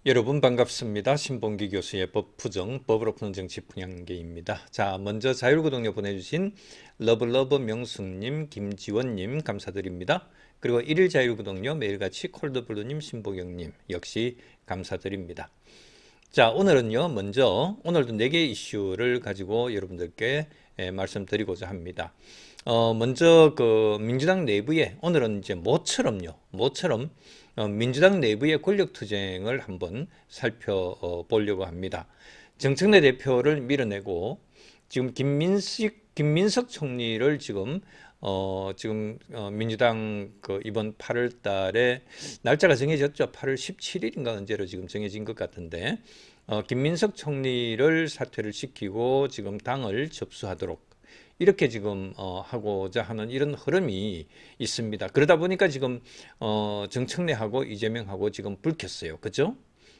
여러분 반갑습니다. 신봉기 교수의 법푸정, 법으로 푸는 정치 풍향계입니다. 자, 먼저 자율구독료 보내주신 러블러브 명숙님, 김지원님 감사드립니다. 그리고 1일 자율구독료 매일같이 콜드블루님, 신보경님 역시 감사드립니다. 자, 오늘은요, 먼저 오늘도 4개의 이슈를 가지고 여러분들께 말씀드리고자 합니다. 먼저 그 민주당 내부에 오늘은 이제 모처럼 민주당 내부의 권력투쟁을 한번 살펴보려고 합니다. 정청래 대표를 밀어내고 지금 김민석 총리를 지금 민주당 그 이번 8월 달에 날짜가 정해졌죠. 8월 17일인가 언제로 지금 정해진 것 같은데 김민석 총리를 사퇴를 시키고 지금 당을 접수하도록 이렇게 지금 하고자 하는 이런 흐름이 있습니다. 그러다 보니까 지금 정청래하고 이재명하고 지금 불켰어요. 그죠?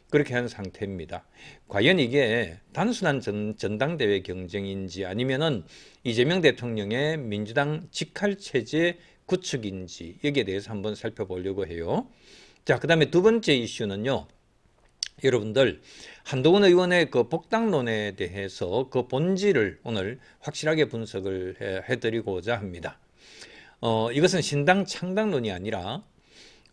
그렇게 한 상태입니다. 과연 이게 단순한 전당대회 경쟁인지 아니면은 이재명 대통령의 민주당 직할체제 구축인지 여기에 대해서 한번 살펴보려고 해요. 자, 그 다음에 두 번째 이슈는요. 여러분들 한동훈 의원의 그 복당론에 대해서 그 본질을 오늘 확실하게 분석을 해드리고자 합니다. 이것은 신당 창당론이 아니라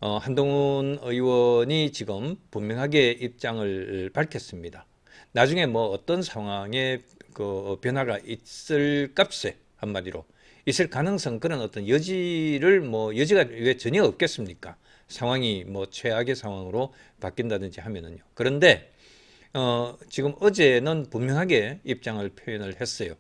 한동훈 의원이 지금 분명하게 입장을 밝혔습니다. 나중에 뭐 어떤 상황에 그 변화가 있을 값에 한마디로 있을 가능성 그런 어떤 여지가 왜 전혀 없겠습니까? 상황이 뭐 최악의 상황으로 바뀐다든지 하면은요. 그런데 지금 어제는 분명하게 입장을 표현을 했어요.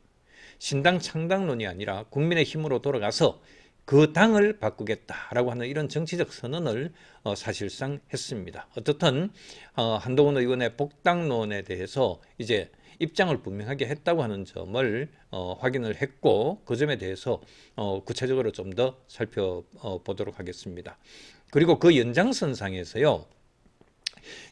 신당 창당론이 아니라 국민의 힘으로 돌아가서 그 당을 바꾸겠다라고 하는 이런 정치적 선언을 사실상 했습니다. 어떻든 한동훈 의원의 복당론에 대해서 이제 입장을 분명하게 했다고 하는 점을 확인을 했고 그 점에 대해서 구체적으로 좀 더 살펴보도록 하겠습니다. 그리고 그 연장선상에서요.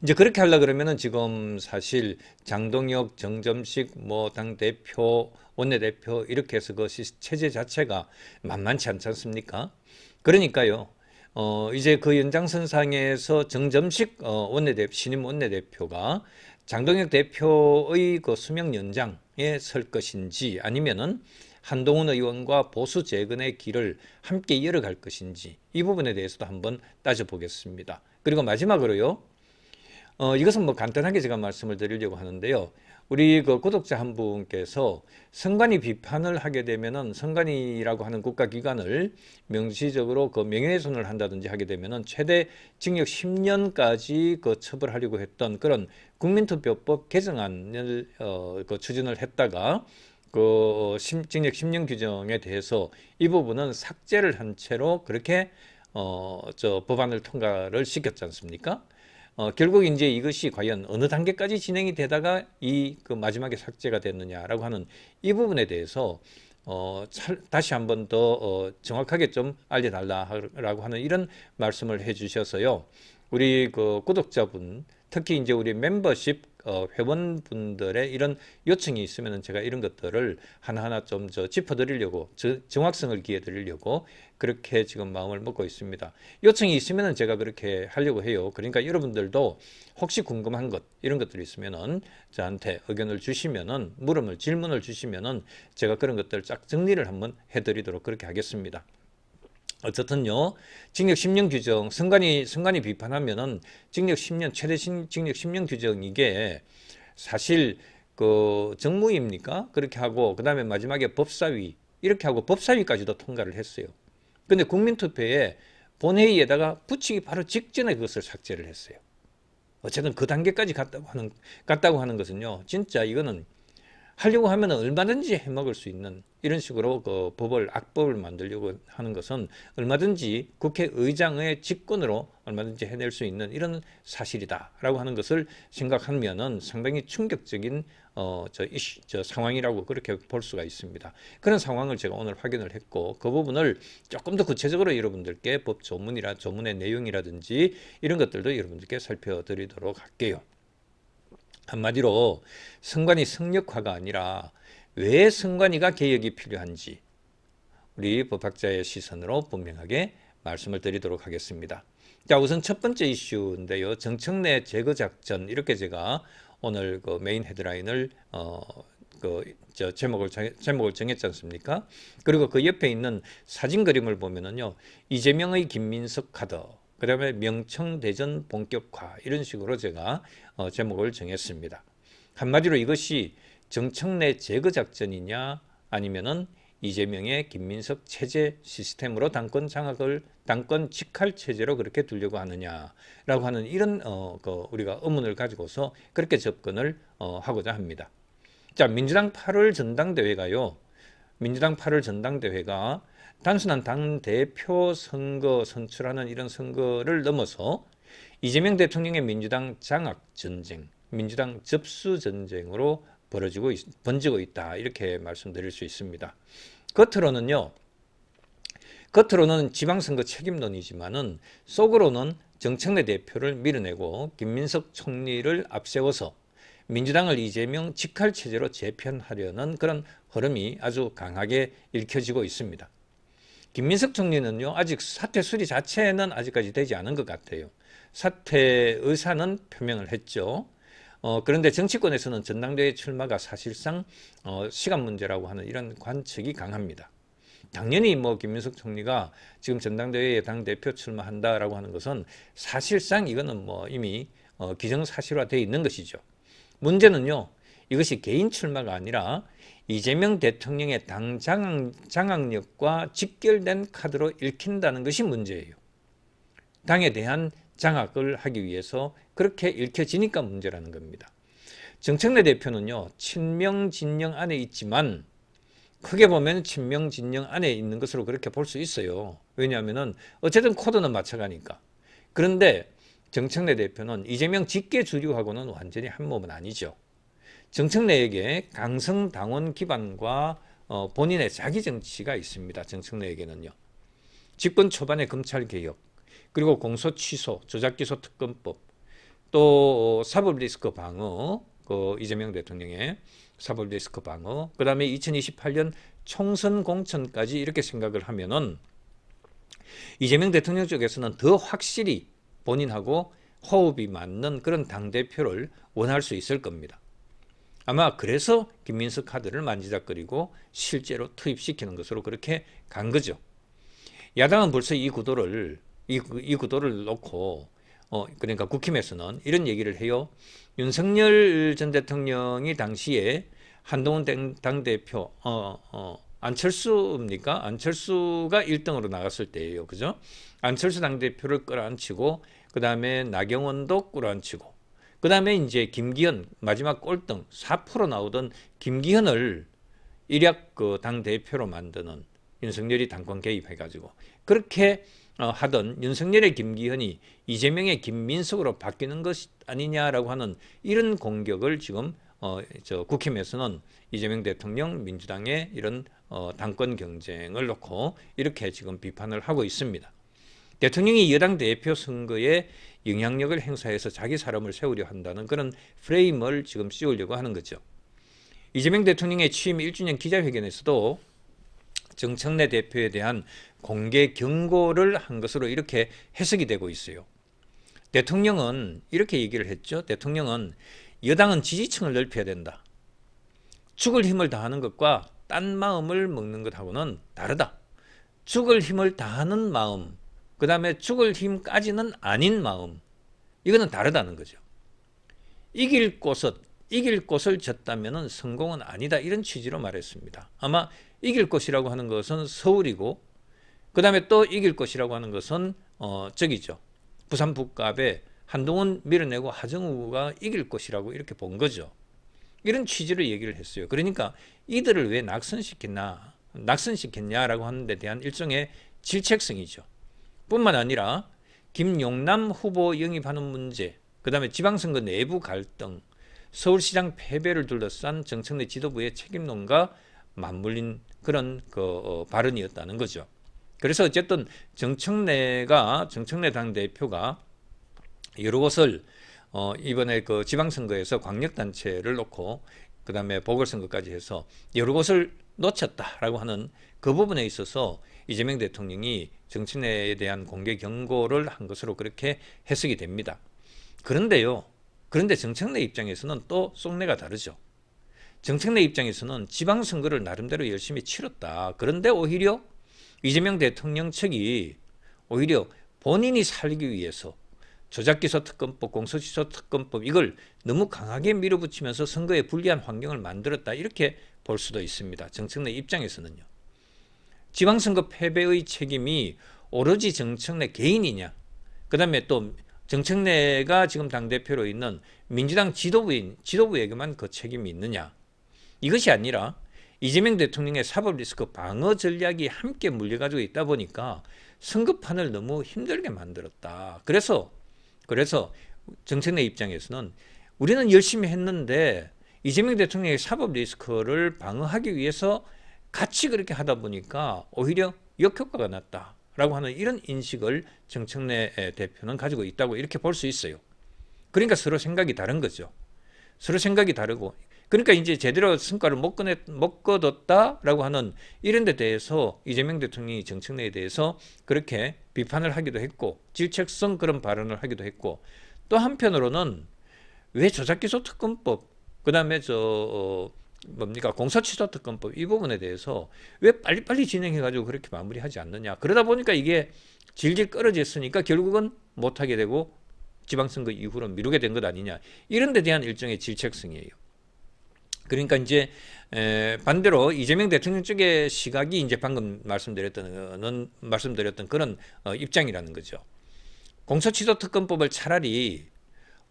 이제 그렇게 하려 그러면은 지금 사실 장동혁, 정점식 뭐 당대표, 원내대표 이렇게 해서 그 체제 자체가 만만치 않지 않습니까? 그러니까요. 이제 그 연장선상에서 정점식 신임 원내대표가 장동혁 대표의 그 수명 연장에 설 것인지 아니면은 한동훈 의원과 보수 재건의 길을 함께 이어갈 것인지 이 부분에 대해서도 한번 따져보겠습니다. 그리고 마지막으로요. 이것은 뭐 간단하게 제가 말씀을 드리려고 하는데요. 우리 그 구독자 한 분께서 선관위 비판을 하게 되면은 선관위라고 하는 국가기관을 명시적으로 그 명예훼손을 한다든지 하게 되면은 최대 징역 10년까지 그 처벌하려고 했던 그런 국민투표법 개정안을 그 추진을 했다가 그 징역 10년 규정에 대해서 이 부분은 삭제를 한 채로 그렇게 법안을 통과를 시켰지 않습니까? 결국 이제 이것이 과연 어느 단계까지 진행이 되다가 그 마지막에 삭제가 됐느냐라고 하는 이 부분에 대해서 다시 한번 더 정확하게 좀 알려달라라고 하는 이런 말씀을 해주셔서요. 우리 그 구독자분 특히 이제 우리 멤버십 회원분들의 이런 요청이 있으면 제가 이런 것들을 하나하나 좀 짚어드리려고 정확성을 기해드리려고 그렇게 지금 마음을 먹고 있습니다. 요청이 있으면 제가 그렇게 하려고 해요. 그러니까 여러분들도 혹시 궁금한 것 이런 것들이 있으면은 저한테 의견을 주시면은 질문을 주시면은 제가 그런 것들 쫙 정리를 한번 해드리도록 그렇게 하겠습니다. 어쨌든요, 징역 10년 규정, 선관위 비판하면은 징역 10년, 최대 징역 10년 규정 이게 사실 그 정무위입니까? 그렇게 하고, 그 다음에 마지막에 법사위, 이렇게 하고 법사위까지도 통과를 했어요. 근데 국민투표에 본회의에다가 붙이기 바로 직전에 그것을 삭제를 했어요. 어쨌든 그 단계까지 갔다고 하는 것은요, 진짜 이거는 하려고 하면 얼마든지 해먹을 수 있는 이런 식으로 그 악법을 만들려고 하는 것은 얼마든지 국회의장의 직권으로 얼마든지 해낼 수 있는 이런 사실이다라고 하는 것을 생각하면은 상당히 충격적인 상황이라고 그렇게 볼 수가 있습니다. 그런 상황을 제가 오늘 확인을 했고 그 부분을 조금 더 구체적으로 여러분들께 법 조문의 내용이라든지 이런 것들도 여러분들께 살펴드리도록 할게요. 한마디로 선관위 성역화가 아니라 왜 선관위가 개혁이 필요한지 우리 법학자의 시선으로 분명하게 말씀을 드리도록 하겠습니다. 자, 우선 첫 번째 이슈인데요. 정청래 제거 작전, 이렇게 제가 오늘 그 메인 헤드라인을 제목을 정했지 않습니까? 그리고 그 옆에 있는 사진 그림을 보면은요, 이재명의 김민석 카드, 그 다음에 명청대전 본격화, 이런 식으로 제가 제목을 정했습니다. 한마디로 이것이 정청래 제거 작전이냐, 아니면은 이재명의 김민석 체제 시스템으로 당권 직할 체제로 그렇게 두려고 하느냐라고 하는 이런 우리가 의문을 가지고서 그렇게 접근을 하고자 합니다. 자, 민주당 8월 전당대회가 단순한 당대표 선거 선출하는 이런 선거를 넘어서 이재명 대통령의 민주당 장악 전쟁, 민주당 접수 전쟁으로 번지고 있다, 이렇게 말씀드릴 수 있습니다. 겉으로는 지방선거 책임론이지만은 속으로는 정청래 대표를 밀어내고 김민석 총리를 앞세워서 민주당을 이재명 직할 체제로 재편하려는 그런 흐름이 아주 강하게 읽혀지고 있습니다. 김민석 총리는요, 아직 사퇴 수리 자체는 아직까지 되지 않은 것 같아요. 사퇴 의사는 표명을 했죠. 그런데 정치권에서는 전당대회 출마가 사실상 시간 문제라고 하는 이런 관측이 강합니다. 당연히 김민석 총리가 지금 전당대회에 당대표 출마한다라고 하는 것은 사실상 이거는 이미 기정사실화되어 있는 것이죠. 문제는요, 이것이 개인 출마가 아니라 이재명 대통령의 당 장악력과 직결된 카드로 읽힌다는 것이 문제예요. 당에 대한 장악을 하기 위해서 그렇게 읽혀지니까 문제라는 겁니다. 정청래 대표는요, 친명 진영 안에 있지만 크게 보면 친명 진영 안에 있는 것으로 그렇게 볼 수 있어요. 왜냐하면 어쨌든 코드는 맞춰가니까. 그런데 정청래 대표는 이재명 직계 주류하고는 완전히 한 몸은 아니죠. 정청래에게 강성당원 기반과 본인의 자기 정치가 있습니다. 정청래에게는요. 집권 초반의 검찰개혁, 그리고 공소 취소, 조작기소 특검법, 또 사법 리스크 방어, 이재명 대통령의 사법 리스크 방어, 그 다음에 2028년 총선 공천까지 이렇게 생각을 하면은 이재명 대통령 쪽에서는 더 확실히 본인하고 호흡이 맞는 그런 당대표를 원할 수 있을 겁니다. 아마 그래서 김민석 카드를 만지작거리고 실제로 투입시키는 것으로 그렇게 간 거죠. 야당은 벌써 이 구도를 놓고 그러니까 국힘에서는 이런 얘기를 해요. 윤석열 전 대통령이 당시에 한동훈 당대표 안철수입니까? 안철수가 1등으로 나갔을 때예요. 그죠? 안철수 당대표를 끌어안치고 그다음에 나경원도 끌어안치고 그다음에 이제 김기현 마지막 꼴등 4% 나오던 김기현을 일약 당대표로 만드는 윤석열이 당권 개입해가지고 그렇게 하던 윤석열의 김기현이 이재명의 김민석으로 바뀌는 것 아니냐라고 하는 이런 공격을 지금 국힘에서는 이재명 대통령 민주당의 이런 당권 경쟁을 놓고 이렇게 지금 비판을 하고 있습니다. 대통령이 여당 대표 선거에 영향력을 행사해서 자기 사람을 세우려 한다는 그런 프레임을 지금 씌우려고 하는 거죠. 이재명 대통령의 취임 1주년 기자회견에서도 정청래 대표에 대한 공개 경고를 한 것으로 이렇게 해석이 되고 있어요. 대통령은 이렇게 얘기를 했죠. 대통령은 여당은 지지층을 넓혀야 된다. 죽을 힘을 다하는 것과 딴 마음을 먹는 것하고는 다르다. 죽을 힘을 다하는 마음, 그 다음에 죽을 힘까지는 아닌 마음, 이거는 다르다는 거죠. 이길 곳을 졌다면 성공은 아니다, 이런 취지로 말했습니다. 아마 이길 것이라고 하는 것은 서울이고 그 다음에 또 이길 것이라고 하는 것은 저기죠. 부산 북갑에 한동훈 밀어내고 하정우가 이길 것이라고 이렇게 본 거죠. 이런 취지로 얘기를 했어요. 그러니까 이들을 왜 낙선시켰냐라고 하는 데 대한 일종의 질책성이죠. 뿐만 아니라 김용남 후보 영입하는 문제, 그 다음에 지방선거 내부 갈등, 서울시장 패배를 둘러싼 정청래 지도부의 책임론과 맞물린 그런 발언이었다는 거죠. 그래서 어쨌든 정청래 당대표가 여러 곳을 이번에 지방선거에서 광역단체를 놓고 그다음에 보궐선거까지 해서 여러 곳을 놓쳤다라고 하는 그 부분에 있어서 이재명 대통령이 정치인에 대한 공개 경고를 한 것으로 그렇게 해석이 됩니다. 그런데요. 그런데 정청래 입장에서는 또 속내가 다르죠. 정청래 입장에서는 지방선거를 나름대로 열심히 치렀다. 그런데 오히려 이재명 대통령 측이 오히려 본인이 살기 위해서 조작기소 특검법, 공소시효 특검법 이걸 너무 강하게 밀어붙이면서 선거에 불리한 환경을 만들었다. 이렇게 볼 수도 있습니다. 정청래 입장에서는요. 지방선거 패배의 책임이 오로지 정청래 개인이냐. 그 다음에 또 정청래가 지금 당대표로 있는 민주당 지도부에게만 그 책임이 있느냐. 이것이 아니라 이재명 대통령의 사법 리스크 방어 전략이 함께 물려가지고 있다 보니까 선거판을 너무 힘들게 만들었다. 그래서 정청래 입장에서는 우리는 열심히 했는데 이재명 대통령의 사법 리스크를 방어하기 위해서 같이 그렇게 하다 보니까 오히려 역효과가 났다라고 하는 이런 인식을 정청래 대표는 가지고 있다고 이렇게 볼 수 있어요. 그러니까 서로 생각이 다른 거죠. 서로 생각이 다르고 그러니까 이제 제대로 성과를 못 거뒀다라고 하는 이런 데 대해서 이재명 대통령이 정청래에 대해서 그렇게 비판을 하기도 했고 질책성 그런 발언을 하기도 했고 또 한편으로는 왜 조작기소 특검법 그다음에 공소취소 특검법 이 부분에 대해서 왜 빨리빨리 진행해가지고 그렇게 마무리하지 않느냐. 그러다 보니까 이게 질질 끌어졌으니까 결국은 못하게 되고 지방선거 이후로 미루게 된 것 아니냐. 이런 데 대한 일종의 질책성이에요. 그러니까 이제 반대로 이재명 대통령 쪽의 시각이 이제 방금 말씀드렸던 그런 입장이라는 거죠. 공소취소 특검법을 차라리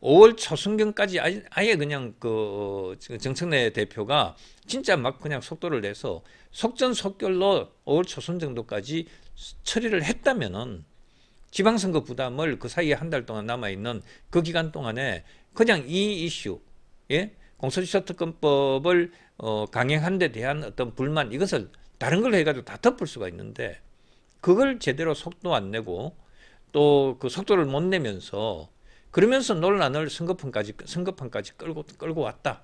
5월 초순경까지 아예 그냥 그 정청래 대표가 진짜 막 그냥 속도를 내서 속전속결로 5월 초순 정도까지 처리를 했다면은 지방선거 부담을 그 사이에 한 달 동안 남아있는 그 기간 동안에 그냥 이 이슈, 예? 공소시효 특검법을 강행한 데 대한 어떤 불만 이것을 다른 걸 해가지고 다 덮을 수가 있는데 그걸 제대로 속도 안 내고 또 그 속도를 못 내면서 그러면서 논란을 선거판까지 끌고 왔다.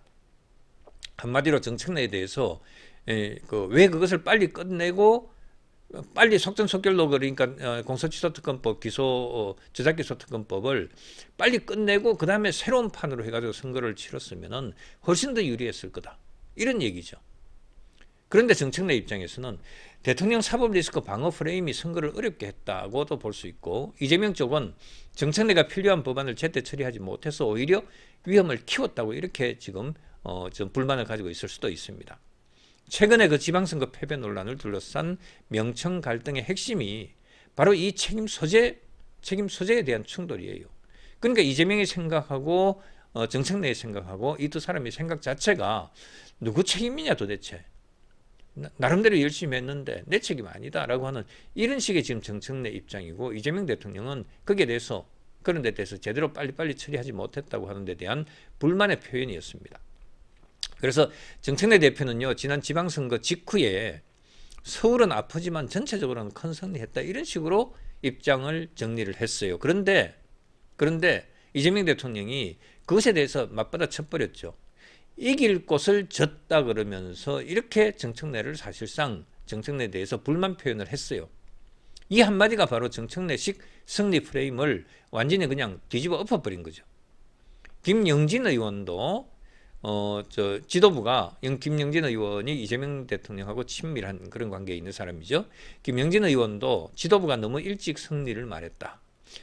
한마디로 정청래에 대해서 왜 그것을 빨리 끝내고 빨리 속전속결로 그러니까 공소취소 특검법 조작기소 특검법을 빨리 끝내고 그 다음에 새로운 판으로 해가지고 선거를 치렀으면은 훨씬 더 유리했을 거다. 이런 얘기죠. 그런데 정청래 입장에서는 대통령 사법 리스크 방어 프레임이 선거를 어렵게 했다고도 볼 수 있고 이재명 쪽은 정청래가 필요한 법안을 제때 처리하지 못해서 오히려 위험을 키웠다고 이렇게 지금 좀 불만을 가지고 있을 수도 있습니다. 최근에 그 지방선거 패배 논란을 둘러싼 명청 갈등의 핵심이 바로 이 책임 소재에 대한 충돌이에요. 그러니까 이재명이 생각하고 정청래의 생각하고 이 두 사람의 생각 자체가 누구 책임이냐 도대체. 나름대로 열심히 했는데 내 책임 아니다라고 하는 이런 식의 지금 정청래 입장이고 이재명 대통령은 거기에 대해서 그런 데 대해서 제대로 빨리빨리 처리하지 못했다고 하는 데 대한 불만의 표현이었습니다. 그래서 정청래 대표는요, 지난 지방선거 직후에 서울은 아프지만 전체적으로는 큰 승리했다. 이런 식으로 입장을 정리를 했어요. 그런데 이재명 대통령이 그것에 대해서 맞받아 쳐버렸죠. 이길 곳을 졌다 그러면서 이렇게 사실상 정청래에 대해서 불만 표현을 했어요. 이 한마디가 바로 정청래식 승리 프레임을 완전히 그냥 뒤집어 엎어버린 거죠. 김영진 의원도 지도부가 김영진 의원이 이재명 대통령하고 친밀한 그런 관계에 있는 사람이죠. 김영진 의원도 지도부가 너무 일찍 승리를 말했다.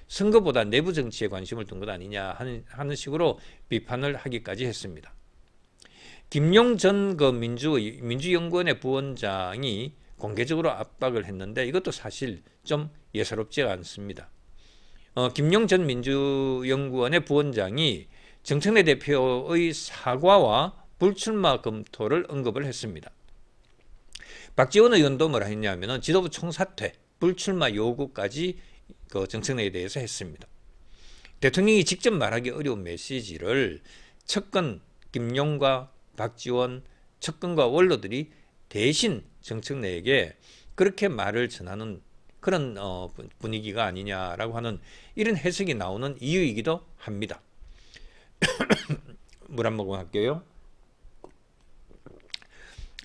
선거보다 내부 정치에 관심을 둔 것 아니냐 하는 식으로 비판을 하기까지 했습니다. 김용 전 민주연구원의 부원장이 공개적으로 압박을 했는데 이것도 사실 좀 예사롭지가 않습니다. 김용 전 민주연구원의 부원장이 정청래 대표의 사과와 불출마 검토를 언급을 했습니다. 박지원 의원도 뭐라 했냐면은 지도부 총사퇴, 불출마 요구까지 그 정청래에 대해서 했습니다. 대통령이 직접 말하기 어려운 메시지를 측근 김용과 박지원, 측근과 원로들이 대신 정청래에게 그렇게 말을 전하는 그런 분위기가 아니냐라고 하는 이런 해석이 나오는 이유이기도 합니다. 물 한 모금 할게요.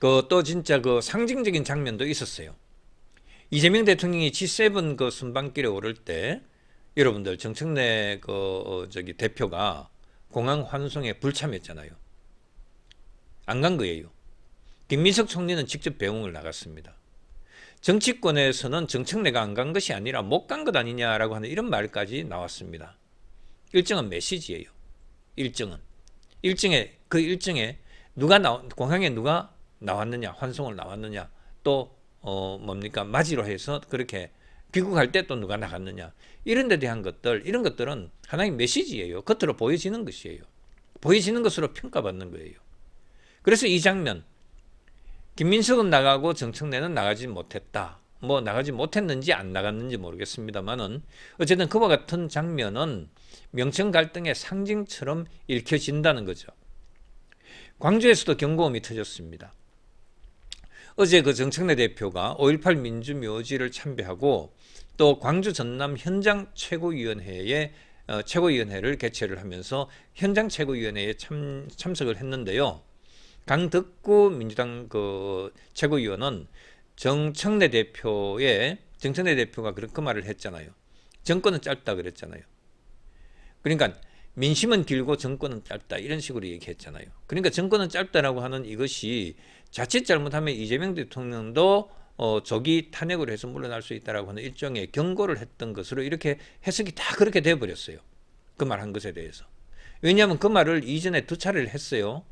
그 또 진짜 그 상징적인 장면도 있었어요. 이재명 대통령이 G7 그 순방길에 오를 때 여러분들 정청래 그 저기 대표가 공항 환송에 불참했잖아요. 안 간 거예요. 김민석 총리는 직접 배웅을 나갔습니다. 정치권에서는 정청래가 안 간 것이 아니라 못 간 것 아니냐라고 하는 이런 말까지 나왔습니다. 일정은 메시지예요. 일정에 공항에 누가 나왔느냐, 환송을 나왔느냐, 또 뭡니까 맞이로 해서 그렇게 귀국할 때 또 누가 나갔느냐, 이런 데 대한 것들, 이런 것들은 하나의 메시지예요. 겉으로 보여지는 것이에요. 보여지는 것으로 평가받는 거예요. 그래서 이 장면, 김민석은 나가고 정청래는 나가지 못했다. 뭐 나가지 못했는지 안 나갔는지 모르겠습니다만은 어쨌든 그와 같은 장면은 명청 갈등의 상징처럼 읽혀진다는 거죠. 광주에서도 경고음이 터졌습니다. 어제 그 정청래 대표가 5.18 민주묘지를 참배하고 또 광주 전남 현장 최고위원회를 개최를 하면서 현장 최고위원회에 참석을 했는데요. 강덕구 민주당 그 최고위원은 정청래 대표가 그 말을 했잖아요. 정권은 짧다 그랬잖아요. 그러니까 민심은 길고 정권은 짧다 이런 식으로 얘기했잖아요. 그러니까 정권은 짧다라고 하는 이것이 자칫 잘못하면 이재명 대통령도 조기 탄핵으로 해서 물러날 수 있다라고 하는 일종의 경고를 했던 것으로 이렇게 해석이 다 그렇게 돼버렸어요. 그 말 한 것에 대해서. 왜냐하면 그 말을 이전에 2차례를 했어요.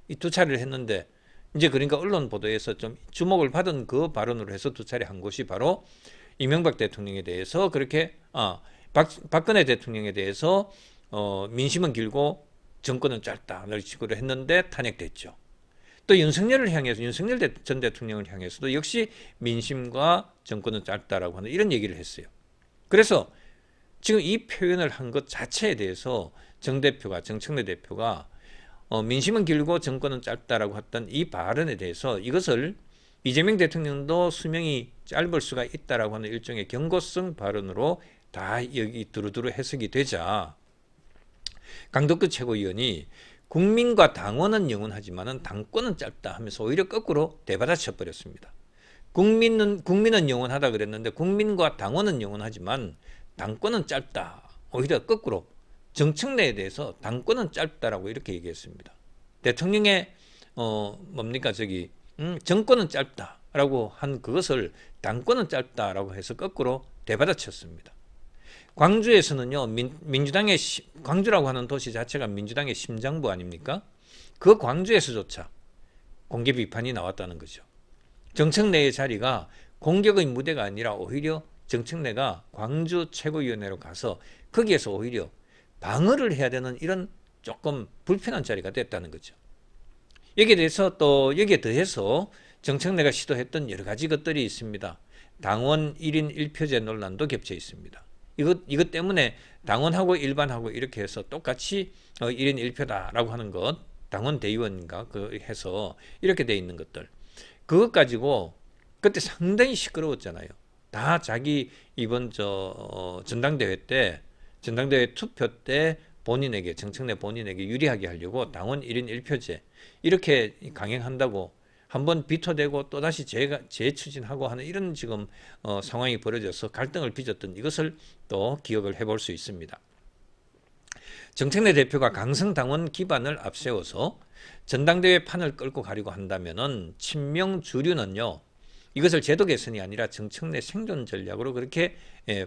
이 2차례를 했는데 이제 그러니까 언론 보도에서 좀 주목을 받은 그 발언으로 해서 2차례 한 것이 바로 이명박 대통령에 대해서 그렇게 박근혜 대통령에 대해서 민심은 길고 정권은 짧다 이런 식으로 했는데 탄핵됐죠. 또 윤석열 전 대통령을 향해서도 역시 민심과 정권은 짧다라고 하는 이런 얘기를 했어요. 그래서 지금 이 표현을 한 것 자체에 대해서 정청래 대표가 민심은 길고 정권은 짧다라고 했던 이 발언에 대해서 이것을 이재명 대통령도 수명이 짧을 수가 있다라고 하는 일종의 경고성 발언으로 다 여기 두루두루 해석이 되자 강덕구 최고위원이 국민과 당원은 영원하지만 당권은 짧다 하면서 오히려 거꾸로 대받아쳐 버렸습니다. 국민은 영원하다 그랬는데 국민과 당원은 영원하지만 당권은 짧다. 오히려 거꾸로 정청래에 대해서 당권은 짧다라고 이렇게 얘기했습니다. 대통령의 정권은 짧다라고 한 그것을 당권은 짧다라고 해서 거꾸로 대받아쳤습니다. 광주에서는요, 광주라고 하는 도시 자체가 민주당의 심장부 아닙니까? 그 광주에서조차 공개 비판이 나왔다는 거죠. 정청래의 자리가 공격의 무대가 아니라 오히려 정청래가 광주 최고위원회로 가서 거기에서 오히려 방어를 해야 되는 이런 조금 불편한 자리가 됐다는 거죠. 여기에 더해서 정청래가 시도했던 여러 가지 것들이 있습니다. 당원 1인 1표제 논란도 겹쳐 있습니다. 이것 때문에 당원하고 일반하고 이렇게 해서 똑같이 1인 1표다라고 하는 것, 당원 대의원인가 해서 이렇게 돼 있는 것들. 그것 가지고 그때 상당히 시끄러웠잖아요. 다 자기 이번 전당대회 투표 때 정청래 본인에게 유리하게 하려고 당원 1인 1표제 이렇게 강행한다고 한번 비토되고 또다시 재추진하고 하는 이런 지금 상황이 벌어져서 갈등을 빚었던 이것을 또 기억을 해볼 수 있습니다. 정청래 대표가 강성 당원 기반을 앞세워서 전당대회 판을 끌고 가려고 한다면은 친명 주류는요, 이것을 제도 개선이 아니라 정청래 생존 전략으로 그렇게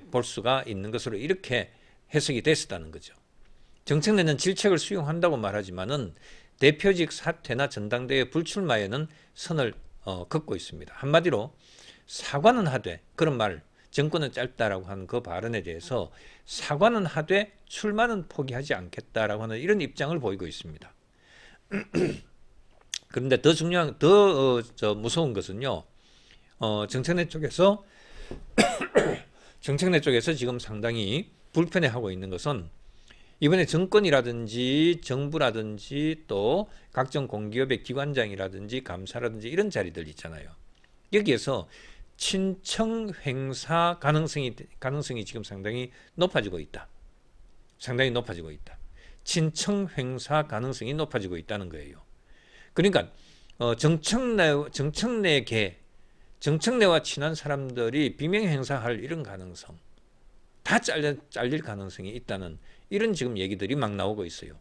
볼 수가 있는 것으로 이렇게 해석이 됐었다는 거죠. 정청래는 질책을 수용한다고 말하지만은 대표직 사퇴나 전당대회 불출마에는 선을 긋고 있습니다. 한마디로 사과는 하되 그런 말, 정권은 짧다라고 하는 그 발언에 대해서 사과는 하되 출마는 포기하지 않겠다라고 하는 이런 입장을 보이고 있습니다. 그런데 더 무서운 것은요, 정청래 쪽에서 지금 상당히 불편해하고 있는 것은 이번에 정권이라든지 정부라든지 또 각종 공기업의 기관장이라든지 감사라든지 이런 자리들 있잖아요. 여기에서 친청 횡사 가능성이 지금 상당히 높아지고 있다. 친청 횡사 가능성이 높아지고 있다는 거예요. 그러니까 정청래계, 정청래와 친한 사람들이 비명 행사할 이런 가능성, 다 잘릴 가능성이 있다는 이런 지금 얘기들이 막 나오고 있어요.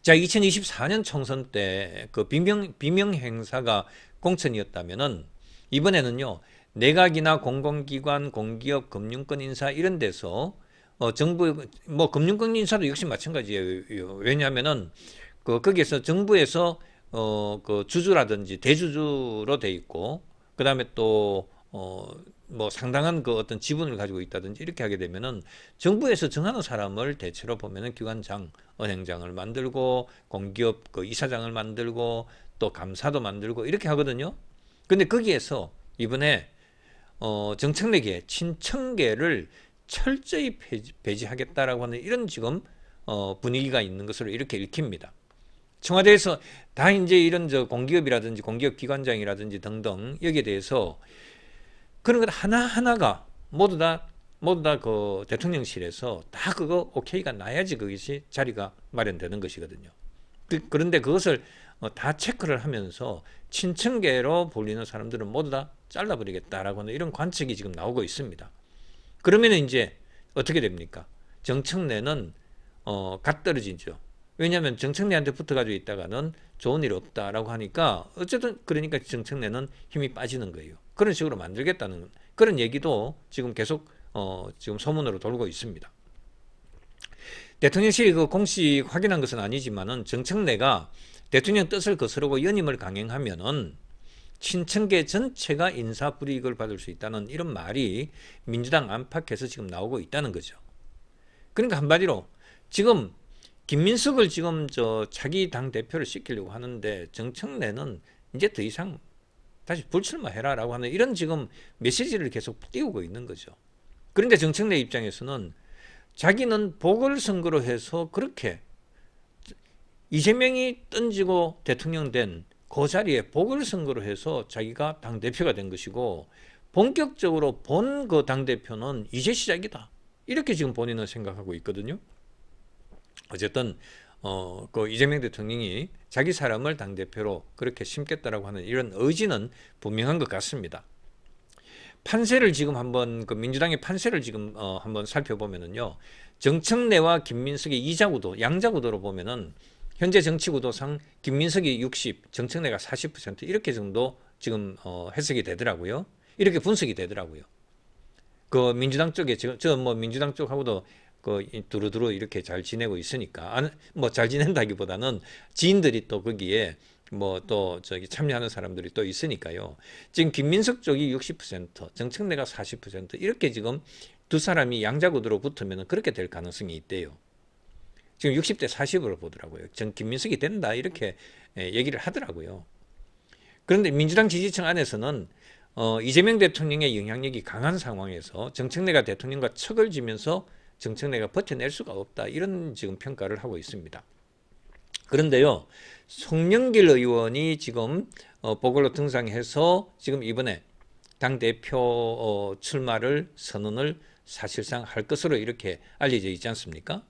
자, 2024년 총선 때 그 비명 행사가 공천이었다면은 이번에는요, 내각이나 공공기관, 공기업, 금융권 인사 이런 데서 정부 뭐 금융권 인사도 역시 마찬가지예요. 왜냐하면은 거기에서 정부에서 그 주주라든지 대주주로 돼 있고, 그다음에 또 뭐 상당한 그 어떤 지분을 가지고 있다든지 이렇게 하게 되면은 정부에서 정하는 사람을 대체로 보면은 기관장, 은행장을 만들고 공기업 그 이사장을 만들고 또 감사도 만들고 이렇게 하거든요. 근데 거기에서 이번에 정청래계, 친청계를 철저히 배제하겠다라고 하는 이런 지금 분위기가 있는 것으로 이렇게 읽힙니다. 청와대에서 다 이제 이런 공기업이라든지 공기업 기관장이라든지 등등 여기에 대해서 그런 것 하나하나가 모두 다 그 대통령실에서 다 그거 오케이가 나야지 그것이 자리가 마련되는 것이거든요. 그런데 그것을 다 체크를 하면서 친청계로 불리는 사람들은 모두 다 잘라버리겠다라고 하는 이런 관측이 지금 나오고 있습니다. 그러면 이제 어떻게 됩니까? 정청래는 갓 떨어지죠. 왜냐하면 정청래한테 붙어가지고 있다가는 좋은 일 없다라고 하니까 어쨌든 그러니까 정청래는 힘이 빠지는 거예요. 그런 식으로 만들겠다는 그런 얘기도 지금 계속 지금 소문으로 돌고 있습니다. 대통령실이 그 공식 확인한 것은 아니지만은 정청래가 대통령 뜻을 거스르고 연임을 강행하면은 친청계 전체가 인사불이익을 받을 수 있다는 이런 말이 민주당 안팎에서 지금 나오고 있다는 거죠. 그러니까 한마디로 지금 김민석을 지금 자기 당 대표를 시키려고 하는데 정청래는 이제 더 이상 다시 불출마해라라고 하는 이런 지금 메시지를 계속 띄우고 있는 거죠. 그런데 정청래 입장에서는 자기는 보궐선거로 해서 그렇게 이재명이 던지고 대통령 된 그 자리에 보궐선거로 해서 자기가 당대표가 된 것이고 본격적으로 본 그 당대표는 이제 시작이다. 이렇게 지금 본인은 생각하고 있거든요. 어쨌든 그 이재명 대통령이 자기 사람을 당대표로 그렇게 심겠다라고 하는 이런 의지는 분명한 것 같습니다. 판세를 지금 한번 그 민주당의 판세를 지금 한번 살펴보면은요. 정청래와 김민석의 이자구도, 양자구도로 보면은 현재 정치구도상 김민석이 60, 정청래가 40% 이렇게 정도 지금 해석이 되더라고요. 이렇게 분석이 되더라고요. 그 민주당 쪽에 저 뭐 민주당 쪽하고도 그 두루두루 이렇게 잘 지내고 있으니까 뭐 잘 지낸다기보다는 지인들이 또 거기에 뭐 또 저기 참여하는 사람들이 또 있으니까요. 지금 김민석 쪽이 60%, 정청래가 40% 이렇게 지금 두 사람이 양자구도로 붙으면 그렇게 될 가능성이 있대요. 지금 60대 40으로 보더라고요. 전 김민석이 된다 이렇게 얘기를 하더라고요. 그런데 민주당 지지층 안에서는 이재명 대통령의 영향력이 강한 상황에서 정청래가 대통령과 척을 지면서 정청래가 버텨낼 수가 없다 이런 지금 평가를 하고 있습니다. 그런데요, 송영길 의원이 지금 보궐로 등장해서 지금 이번에 당대표 출마를 선언을 사실상 할 것으로 이렇게 알려져 있지 않습니까?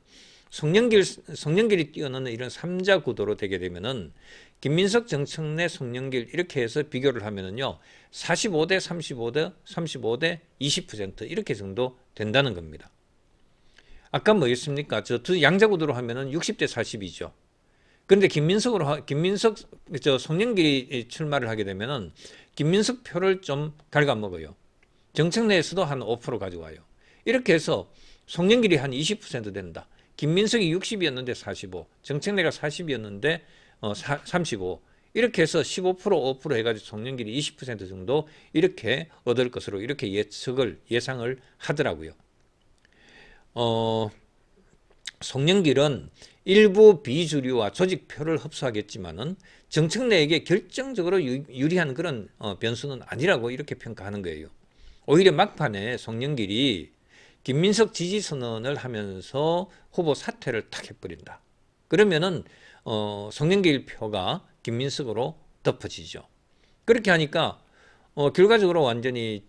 송영길이 뛰어넘는 이런 3자 구도로 되게 되면은 김민석, 정청래, 송영길 이렇게 해서 비교를 하면은요 45대 35대 20% 이렇게 정도 된다는 겁니다. 아까 뭐였습니까? 저 두 양자 구도로 하면은 60대 40이죠. 그런데 김민석 송영길이 출마를 하게 되면은 김민석 표를 좀 갉아먹어요. 정청래에서도 한 5% 가져와요. 이렇게 해서 송영길이 한 20% 된다. 김민석이 60이었는데 45, 정청래가 40이었는데 35 이렇게 해서 15% 5% 해가지고 송영길이 20% 정도 이렇게 얻을 것으로 이렇게 예상을 하더라고요. 송영길은 일부 비주류와 조직표를 흡수하겠지만은 정청래에게 결정적으로 유리한 그런 변수는 아니라고 이렇게 평가하는 거예요. 오히려 막판에 송영길이 김민석 지지 선언을 하면서 후보 사퇴를 탁 해버린다. 그러면은 송영길 표가 김민석으로 덮어지죠. 그렇게 하니까 결과적으로 완전히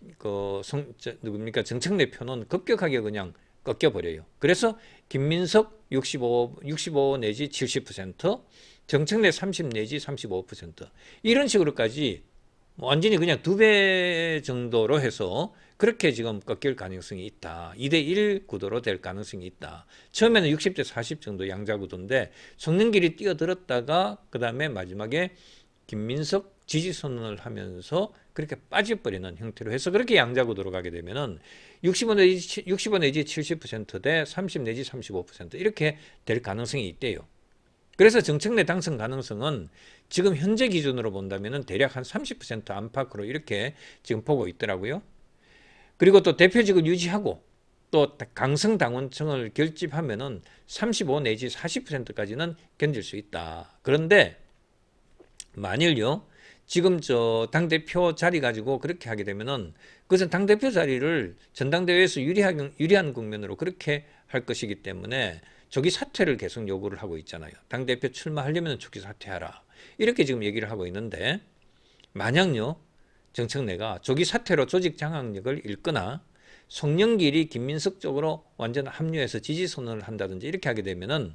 누굽니까 정청래 표는 급격하게 그냥 꺾여버려요. 그래서 김민석 65 내지 70%, 정책내 30 내지 35% 이런 식으로까지 완전히 그냥 2배 정도로 해서 그렇게 지금 꺾일 가능성이 있다. 2대1 구도로 될 가능성이 있다. 처음에는 60대 40 정도 양자 구도인데 송영길이 뛰어들었다가 그 다음에 마지막에 김민석 지지선언을 하면서 그렇게 빠져버리는 형태로 해서 그렇게 양자 구도로 가게 되면은 65 내지 70%대 30 내지 35% 이렇게 될 가능성이 있대요. 그래서 정책 내 당선 가능성은 지금 현재 기준으로 본다면은 대략 한 30% 안팎으로 이렇게 지금 보고 있더라고요. 그리고 또 대표직을 유지하고 또 강성 당원층을 결집하면은 35 내지 40%까지는 견딜 수 있다. 그런데 만일요, 지금 저 당대표 자리 가지고 그렇게 하게 되면은 그것은 당대표 자리를 전당대회에서 유리한 국면으로 그렇게 할 것이기 때문에 조기 사퇴를 계속 요구를 하고 있잖아요. 당대표 출마하려면 조기 사퇴하라. 이렇게 지금 얘기를 하고 있는데 만약요, 정청래가 조기 사퇴로 조직 장악력을 잃거나 송영길이 김민석 쪽으로 완전 합류해서 지지 선언을 한다든지 이렇게 하게 되면은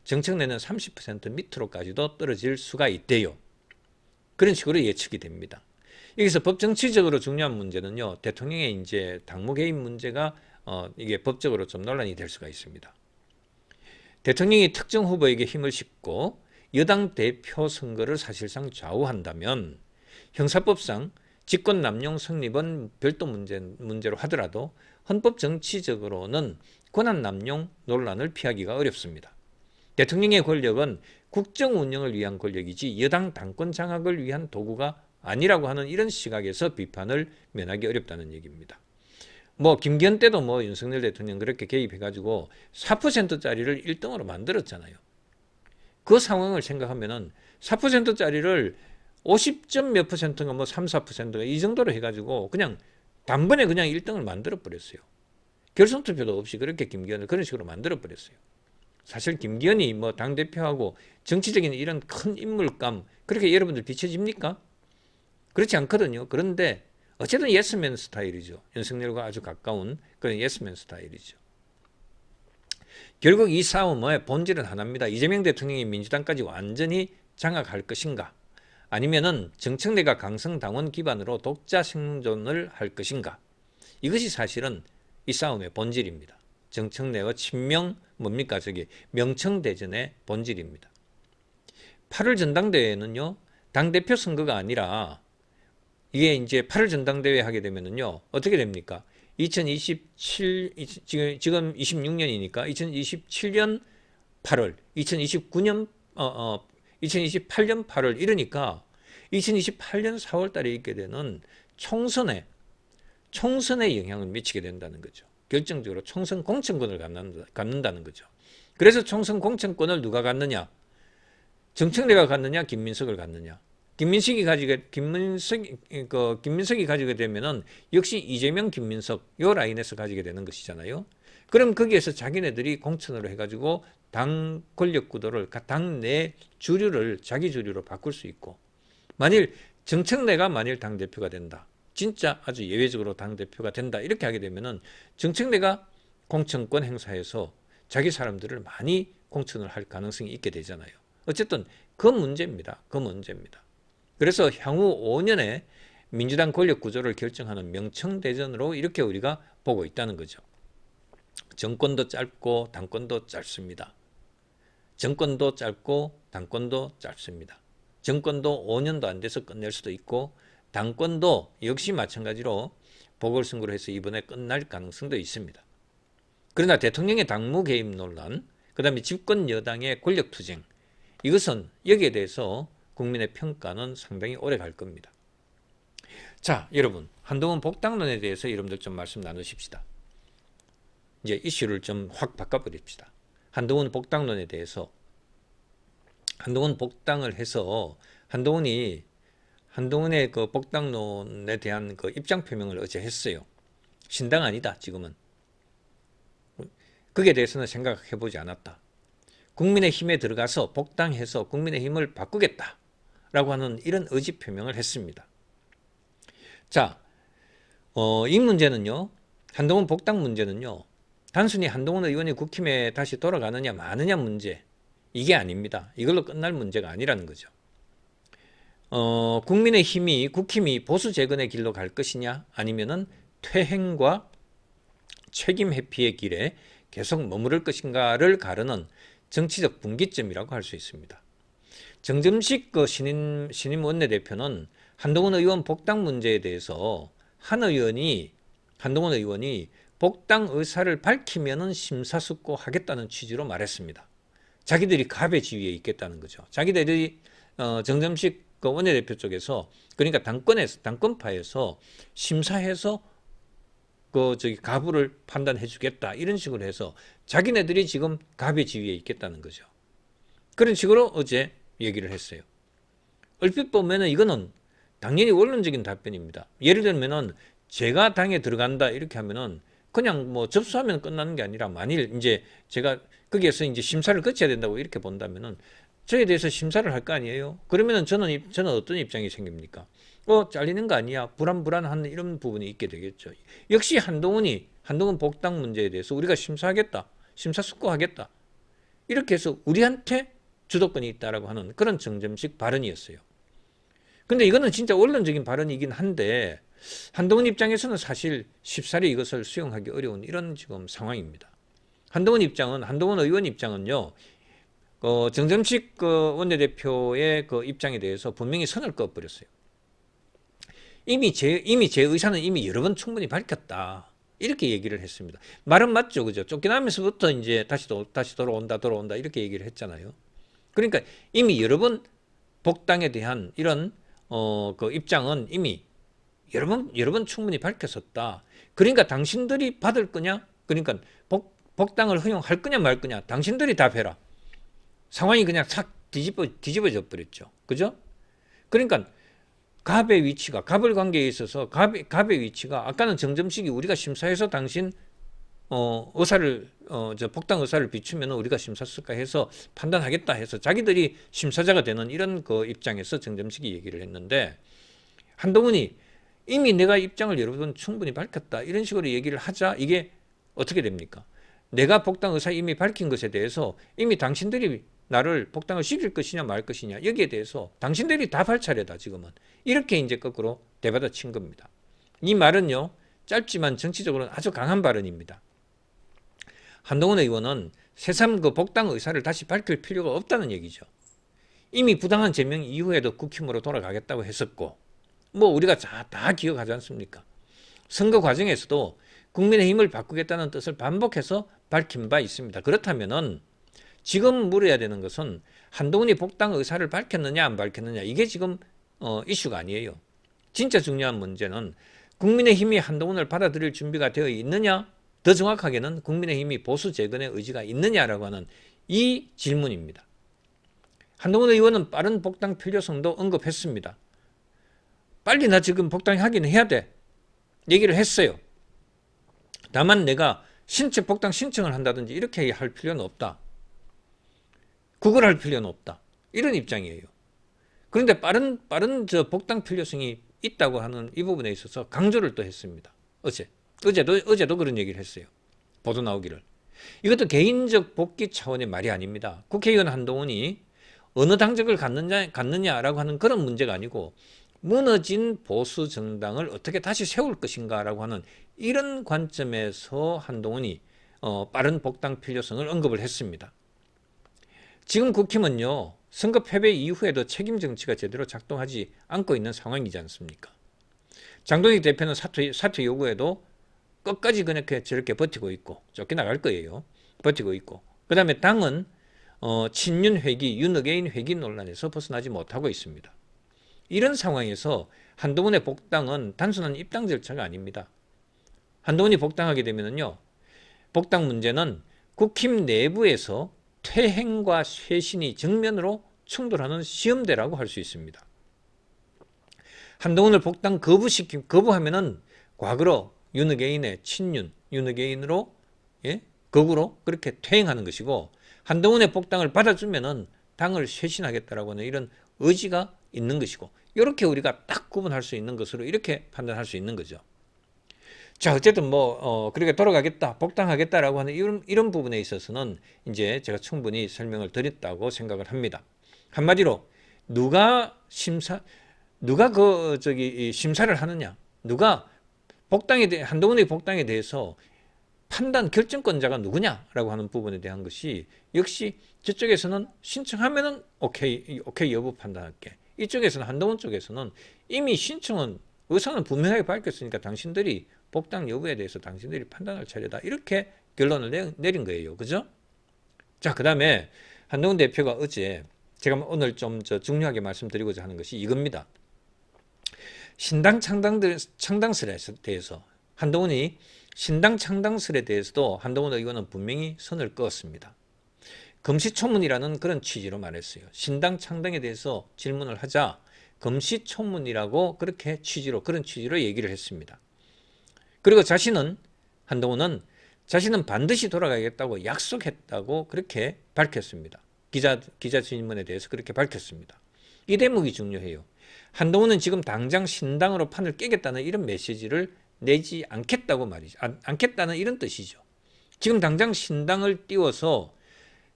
정청래는 30% 밑으로까지도 떨어질 수가 있대요. 그런 식으로 예측이 됩니다. 여기서 법 정치적으로 중요한 문제는요, 대통령의 이제 당무 개입 문제가 이게 법적으로 좀 논란이 될 수가 있습니다. 대통령이 특정 후보에게 힘을 싣고 여당 대표 선거를 사실상 좌우한다면 형사법상 직권 남용 성립은 별도 문제로 하더라도 헌법 정치적으로는 권한 남용 논란을 피하기가 어렵습니다. 대통령의 권력은 국정 운영을 위한 권력이지 여당 당권 장악을 위한 도구가 아니라고 하는 이런 시각에서 비판을 면하기 어렵다는 얘기입니다. 뭐 김기현 때도 뭐 윤석열 대통령 그렇게 개입해가지고 4%짜리를 1등으로 만들었잖아요. 그 상황을 생각하면은 4%짜리를 50점 몇 %가 뭐 3, 4%가 이 정도로 해가지고 그냥 단번에 그냥 1등을 만들어 버렸어요. 결선투표도 없이 그렇게 김기현을 그런 식으로 만들어 버렸어요. 사실 김기현이 뭐 당대표하고 정치적인 이런 큰 인물감 그렇게 여러분들 비춰집니까? 그렇지 않거든요. 그런데 어쨌든 예스맨 스타일이죠. 윤석열과 아주 가까운 그런 예스맨 스타일이죠. 결국 이 싸움의 본질은 하나입니다. 이재명 대통령이 민주당까지 완전히 장악할 것인가? 아니면은 정청래가 강성 당원 기반으로 독자 생존을 할 것인가? 이것이 사실은 이 싸움의 본질입니다. 정청래와 친명 뭡니까? 저기 명청대전의 본질입니다. 8월 전당대회는요, 당대표 선거가 아니라 이게 이제 8월 전당대회 하게 되면은요, 어떻게 됩니까? 2027, 지금 26년이니까 2027년 8월, 2029년, 2028년 8월 이러니까 2028년 4월 달에 있게 되는 총선에 영향을 미치게 된다는 거죠. 결정적으로 총선 공천권을 갖는다는 거죠. 그래서 총선 공천권을 누가 갖느냐? 정청래가 갖느냐? 김민석을 갖느냐? 김민석이 가지게 되면은 역시 이재명, 김민석 요 라인에서 가지게 되는 것이잖아요. 그럼 거기에서 자기네들이 공천으로 해가지고 당 권력 구도를 당 내 주류를 자기 주류로 바꿀 수 있고, 만일 정청래가 만일 당 대표가 된다, 진짜 아주 예외적으로 당 대표가 된다 이렇게 하게 되면은 정청래가 공천권 행사해서 자기 사람들을 많이 공천을 할 가능성이 있게 되잖아요. 어쨌든 그 문제입니다. 그 문제입니다. 그래서 향후 5년의 민주당 권력 구조를 결정하는 명청대전으로 이렇게 우리가 보고 있다는 거죠. 정권도 짧고 당권도 짧습니다. 정권도 짧고 당권도 짧습니다. 정권도 5년도 안 돼서 끝낼 수도 있고 당권도 역시 마찬가지로 보궐선거로 해서 이번에 끝날 가능성도 있습니다. 그러나 대통령의 당무 개입 논란, 그 다음에 집권 여당의 권력투쟁, 이것은 여기에 대해서 국민의 평가는 상당히 오래 갈 겁니다. 자, 여러분, 한동훈 복당론에 대해서 여러분들 좀 말씀 나누십시다. 이제 이슈를 좀 확 바꿔버립시다. 한동훈 복당론에 대해서, 한동훈 복당을 해서 한동훈의 그 복당론에 대한 그 입장 표명을 어제 했어요. 신당 아니다, 지금은. 거기에 대해서는 생각해보지 않았다. 국민의힘에 들어가서 복당해서 국민의힘을 바꾸겠다라고 하는 이런 의지 표명을 했습니다. 자, 이 문제는요, 한동훈 복당 문제는요, 단순히 한동훈 의원이 국힘에 다시 돌아가느냐 마느냐 문제, 이게 아닙니다. 이걸로 끝날 문제가 아니라는 거죠. 국민의힘이 국힘이 보수 재건의 길로 갈 것이냐 아니면은 퇴행과 책임 회피의 길에 계속 머무를 것인가를 가르는 정치적 분기점이라고 할 수 있습니다. 정점식 신임 원내대표는 한동훈 의원 복당 문제에 대해서 한동훈 의원이 복당 의사를 밝히면은 심사숙고하겠다는 취지로 말했습니다. 자기들이 갑의 지위에 있겠다는 거죠. 자기들이 정점식 원내대표 쪽에서, 그러니까 당권파에서 심사해서 가부를 판단해 주겠다 이런 식으로 해서 자기네들이 지금 갑의 지위에 있겠다는 거죠. 그런 식으로 어제 얘기를 했어요. 얼핏 보면은 이거는 당연히 원론적인 답변입니다. 예를 들면은 제가 당에 들어간다 이렇게 하면은 그냥 뭐 접수하면 끝나는 게 아니라, 만일 이제 제가 거기에서 이제 심사를 거쳐야 된다고 이렇게 본다면은 저에 대해서 심사를 할 거 아니에요. 그러면은 저는 어떤 입장이 생깁니까? 잘리는 거 아니야, 불안한 이런 부분이 있게 되겠죠. 역시 한동훈 복당 문제에 대해서 우리가 심사하겠다, 심사숙고하겠다 이렇게 해서 우리한테 주도권이 있다라고 하는 그런 정점식 발언이었어요. 근데 이거는 진짜 원론적인 발언이긴 한데 한동훈 입장에서는 사실 쉽사리 이것을 수용하기 어려운 이런 지금 상황입니다. 한동훈 의원 입장은요, 정점식 원내대표의 그 입장에 대해서 분명히 선을 그어버렸어요. 이미 제 의사는 이미 여러 번 충분히 밝혔다, 이렇게 얘기를 했습니다. 말은 맞죠, 그죠? 쫓겨나면서부터 이제 다시 돌아온다 이렇게 얘기를 했잖아요. 그러니까 이미 여러 번 복당에 대한 이런 그 입장은 이미 여러 번 충분히 밝혔었다. 그러니까 당신들이 받을 거냐? 그러니까 복당을 허용할 거냐 말 거냐? 당신들이 답해라. 상황이 그냥 싹 뒤집어져 버렸죠. 그죠? 그러니까 갑을 관계에 있어서 갑의 위치가, 아까는 정점식이 우리가 심사해서 당신 복당 의사를 비추면 우리가 심사숙고해서 판단하겠다 해서 자기들이 심사자가 되는 이런 그 입장에서 정점식이 얘기를 했는데, 한동훈이 이미 내가 입장을 여러 번 충분히 밝혔다 이런 식으로 얘기를 하자 이게 어떻게 됩니까? 내가 복당 의사 이미 밝힌 것에 대해서 이미 당신들이 나를 복당을 시킬 것이냐 말 것이냐 여기에 대해서 당신들이 답할 차례다 지금은, 이렇게 이제 거꾸로 대받아친 겁니다. 이 말은요, 짧지만 정치적으로는 아주 강한 발언입니다. 한동훈 의원은 새삼 그 복당 의사를 다시 밝힐 필요가 없다는 얘기죠. 이미 부당한 제명 이후에도 국힘으로 돌아가겠다고 했었고, 뭐 우리가 다 기억하지 않습니까? 선거 과정에서도 국민의힘을 바꾸겠다는 뜻을 반복해서 밝힌 바 있습니다. 그렇다면은 지금 물어야 되는 것은 한동훈이 복당 의사를 밝혔느냐 안 밝혔느냐, 이게 지금 이슈가 아니에요. 진짜 중요한 문제는 국민의힘이 한동훈을 받아들일 준비가 되어 있느냐, 더 정확하게는 국민의힘이 보수 재건의 의지가 있느냐라고 하는 이 질문입니다. 한동훈 의원은 빠른 복당 필요성도 언급했습니다. 빨리 나 지금 복당하긴 해야 돼 얘기를 했어요. 다만 내가 복당 신청을 한다든지 이렇게 할 필요는 없다, 그걸 할 필요는 없다, 이런 입장이에요. 그런데 빠른 복당 필요성이 있다고 하는 이 부분에 있어서 강조를 또 했습니다. 어제도 그런 얘기를 했어요. 보도 나오기를. 이것도 개인적 복귀 차원의 말이 아닙니다. 국회의원 한동훈이 어느 당적을 갖느냐라고 하는 그런 문제가 아니고, 무너진 보수 정당을 어떻게 다시 세울 것인가라고 하는 이런 관점에서 한동훈이 빠른 복당 필요성을 언급을 했습니다. 지금 국힘은요, 선거 패배 이후에도 책임 정치가 제대로 작동하지 않고 있는 상황이지 않습니까? 장동익 대표는 사퇴 요구에도 끝까지 그렇게 저렇게 버티고 있고, 쫓겨나갈 거예요. 버티고 있고, 그 다음에 당은 친윤 회기, 윤어게인 회기 논란에서 벗어나지 못하고 있습니다. 이런 상황에서 한동훈의 복당은 단순한 입당 절차가 아닙니다. 한동훈이 복당하게 되면요, 복당 문제는 국힘 내부에서 퇴행과 쇄신이 정면으로 충돌하는 시험대라고 할 수 있습니다. 한동훈을 복당 거부하면은 과거로 윤어게인의 친윤, 윤어게인으로 거꾸로 그렇게 퇴행하는 것이고, 한동훈의 복당을 받아주면은 당을 쇄신하겠다라고 하는 이런 의지가 있는 것이고, 이렇게 우리가 딱 구분할 수 있는 것으로 이렇게 판단할 수 있는 거죠. 자, 어쨌든 그렇게 돌아가겠다, 복당하겠다라고 하는 이런 부분에 있어서는 이제 제가 충분히 설명을 드렸다고 생각을 합니다. 한마디로, 누가 이 심사를 하느냐, 누가 한동훈의 복당에 대해서 결정권자가 누구냐라고 하는 부분에 대한 것이 역시 저쪽에서는 신청하면은 오케이 여부 판단할게. 이쪽에서는 한동훈 쪽에서는 이미 의사는 분명하게 밝혔으니까 당신들이 복당 여부에 대해서 당신들이 판단할 차례다. 이렇게 결론을 내린 거예요. 그죠? 자, 그 다음에 한동훈 대표가 어제 제가 오늘 좀 중요하게 말씀드리고자 하는 것이 이겁니다. 신당 창당설에 대해서 한동훈이 신당 창당설에 대해서도 한동훈 의원은 분명히 선을 그었습니다. 금시초문이라는 그런 취지로 말했어요. 신당 창당에 대해서 질문을 하자 금시초문이라고 그런 취지로 얘기를 했습니다. 그리고 한동훈은 자신은 반드시 돌아가겠다고 약속했다고 그렇게 밝혔습니다. 기자 질문에 대해서 그렇게 밝혔습니다. 이 대목이 중요해요. 한동훈은 지금 당장 신당으로 판을 깨겠다는 이런 메시지를 내지 않겠다고 말이죠. 않겠다는 이런 뜻이죠. 지금 당장 신당을 띄워서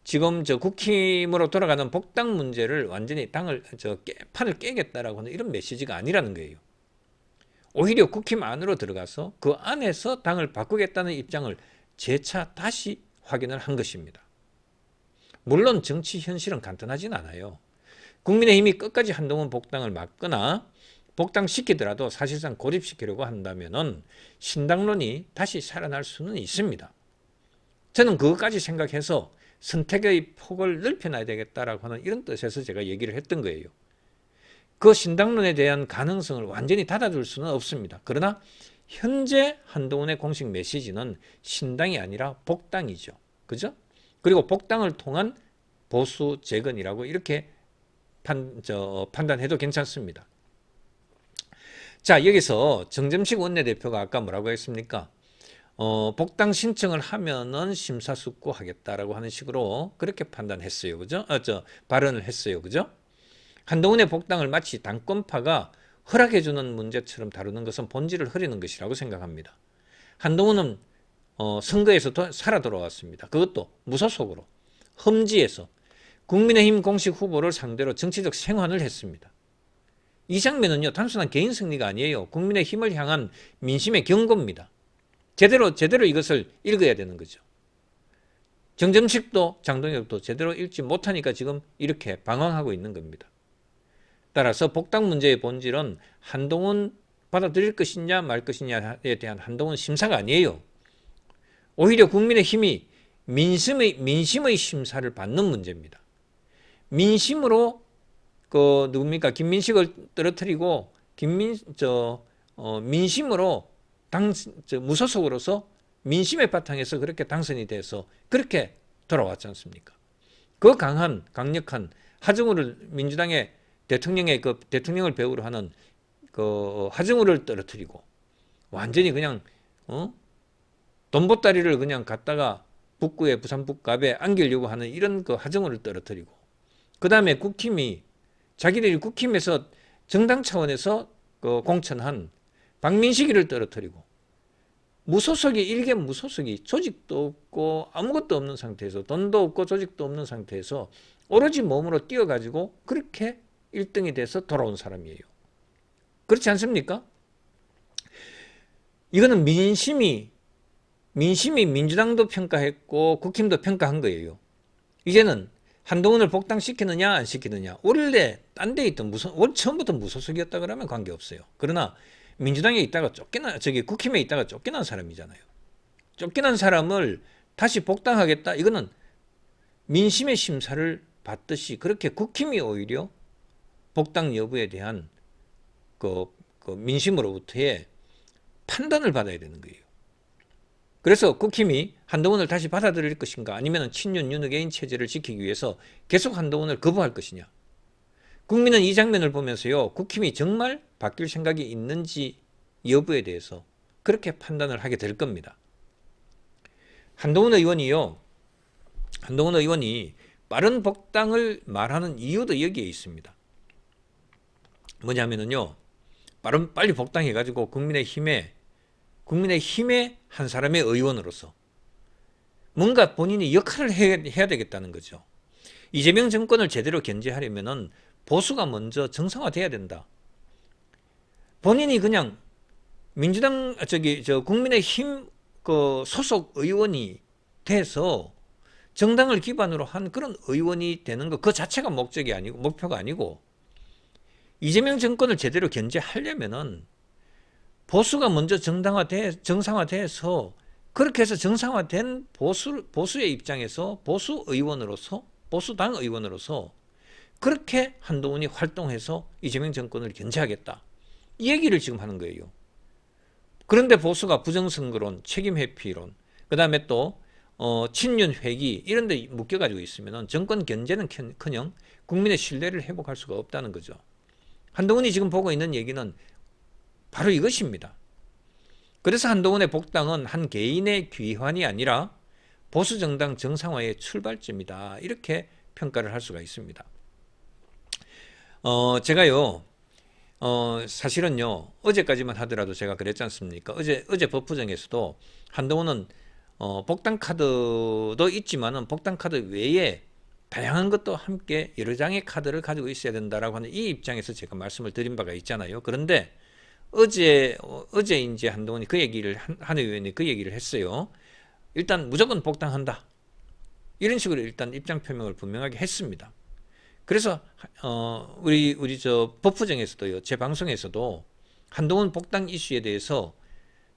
지금 국힘으로 돌아가는 복당 문제를 완전히 판을 깨겠다라고 하는 이런 메시지가 아니라는 거예요. 오히려 국힘 안으로 들어가서 그 안에서 당을 바꾸겠다는 입장을 재차 다시 확인을 한 것입니다. 물론 정치 현실은 간단하진 않아요. 국민의힘이 끝까지 한동훈 복당을 막거나 복당시키더라도 사실상 고립시키려고 한다면은 신당론이 다시 살아날 수는 있습니다. 저는 그것까지 생각해서 선택의 폭을 넓혀놔야 되겠다라고 하는 이런 뜻에서 제가 얘기를 했던 거예요. 그 신당론에 대한 가능성을 완전히 닫아둘 수는 없습니다. 그러나 현재 한동훈의 공식 메시지는 신당이 아니라 복당이죠. 그죠? 그리고 복당을 통한 보수 재건이라고 이렇게 판단해도 괜찮습니다. 자, 여기서 정점식 원내대표가 아까 뭐라고 했습니까? 복당 신청을 하면은 심사숙고하겠다라고 하는 식으로 그렇게 판단했어요. 그죠? 발언을 했어요. 그죠? 한동훈의 복당을 마치 당권파가 허락해주는 문제처럼 다루는 것은 본질을 흐리는 것이라고 생각합니다. 한동훈은 선거에서 살아 돌아왔습니다. 그것도 무소속으로 험지에서 국민의힘 공식 후보를 상대로 정치적 생환을 했습니다. 이 장면은요, 단순한 개인 승리가 아니에요. 국민의힘을 향한 민심의 경고입니다. 제대로 이것을 읽어야 되는 거죠. 정점식도 장동혁도 제대로 읽지 못하니까 지금 이렇게 방황하고 있는 겁니다. 따라서 복당 문제의 본질은 한동훈 받아들일 것이냐 말 것이냐에 대한 한동훈 심사가 아니에요. 오히려 국민의힘이 민심의 심사를 받는 문제입니다. 민심으로 김민식을 떨어뜨리고 민심으로 무소속으로서 민심의 바탕에서 그렇게 당선이 돼서 그렇게 돌아왔지 않습니까? 그 강력한 하정우를 민주당의 대통령을 배우로 하는 하정우를 떨어뜨리고 완전히 그냥 돈보따리를 그냥 갖다가 부산 북갑에 안기려고 하는 이런 하정우를 떨어뜨리고 그 다음에 자기들이 국힘에서 정당 차원에서 공천한 박민식이를 떨어뜨리고 일개 무소속이 조직도 없고 아무것도 없는 상태에서 돈도 없고 조직도 없는 상태에서 오로지 몸으로 뛰어가지고 그렇게 1등이 돼서 돌아온 사람이에요. 그렇지 않습니까? 이거는 민심이 민주당도 평가했고 국힘도 평가한 거예요. 이제는 한동훈을 복당시키느냐 안 시키느냐. 원래 딴 데 있던 처음부터 무소속이었다 그러면 관계없어요. 그러나 민주당에 있다가 국힘에 있다가 쫓겨난 사람이잖아요. 쫓겨난 사람을 다시 복당하겠다. 이거는 민심의 심사를 받듯이 그렇게 국힘이 오히려 복당 여부에 대한 민심으로부터의 판단을 받아야 되는 거예요. 그래서 국힘이 한동훈을 다시 받아들일 것인가 아니면 친윤 윤핵인 체제를 지키기 위해서 계속 한동훈을 거부할 것이냐. 국민은 이 장면을 보면서요. 국힘이 정말 바뀔 생각이 있는지 여부에 대해서 그렇게 판단을 하게 될 겁니다. 한동훈 의원이 빠른 복당을 말하는 이유도 여기에 있습니다. 뭐냐면요. 빨리 복당해가지고 국민의힘에 국민의힘의 한 사람의 의원으로서 뭔가 본인이 역할을 해야 되겠다는 거죠. 이재명 정권을 제대로 견제하려면은 보수가 먼저 정상화돼야 된다. 본인이 그냥 민주당 국민의힘 그 소속 의원이 돼서 정당을 기반으로 한 그런 의원이 되는 것 그 자체가 목표가 아니고 이재명 정권을 제대로 견제하려면은 보수가 먼저 정상화돼서 그렇게 해서 정상화된 보수의 입장에서 보수 의원으로서 보수당 의원으로서 그렇게 한동훈이 활동해서 이재명 정권을 견제하겠다. 이 얘기를 지금 하는 거예요. 그런데 보수가 부정선거론, 책임회피론, 그 다음에 또 친윤회기 이런 데 묶여가지고 있으면 정권 견제는커녕 국민의 신뢰를 회복할 수가 없다는 거죠. 한동훈이 지금 보고 있는 얘기는 바로 이것입니다. 그래서 한동훈의 복당은 한 개인의 귀환이 아니라 보수정당 정상화의 출발점이다. 이렇게 평가를 할 수가 있습니다. 제가요, 사실은요, 어제까지만 하더라도 제가 그랬지 않습니까? 어제 법부정에서도 한동훈은 복당 카드도 있지만은 복당 카드 외에 다양한 것도 함께 여러 장의 카드를 가지고 있어야 된다라고 하는 이 입장에서 제가 말씀을 드린 바가 있잖아요. 그런데 어제 이제 한동훈이 한 의원이 그 얘기를 했어요. 일단 무조건 복당한다. 이런 식으로 일단 입장 표명을 분명하게 했습니다. 그래서 우리 저 법부정에서도요, 제 방송에서도 한동훈 복당 이슈에 대해서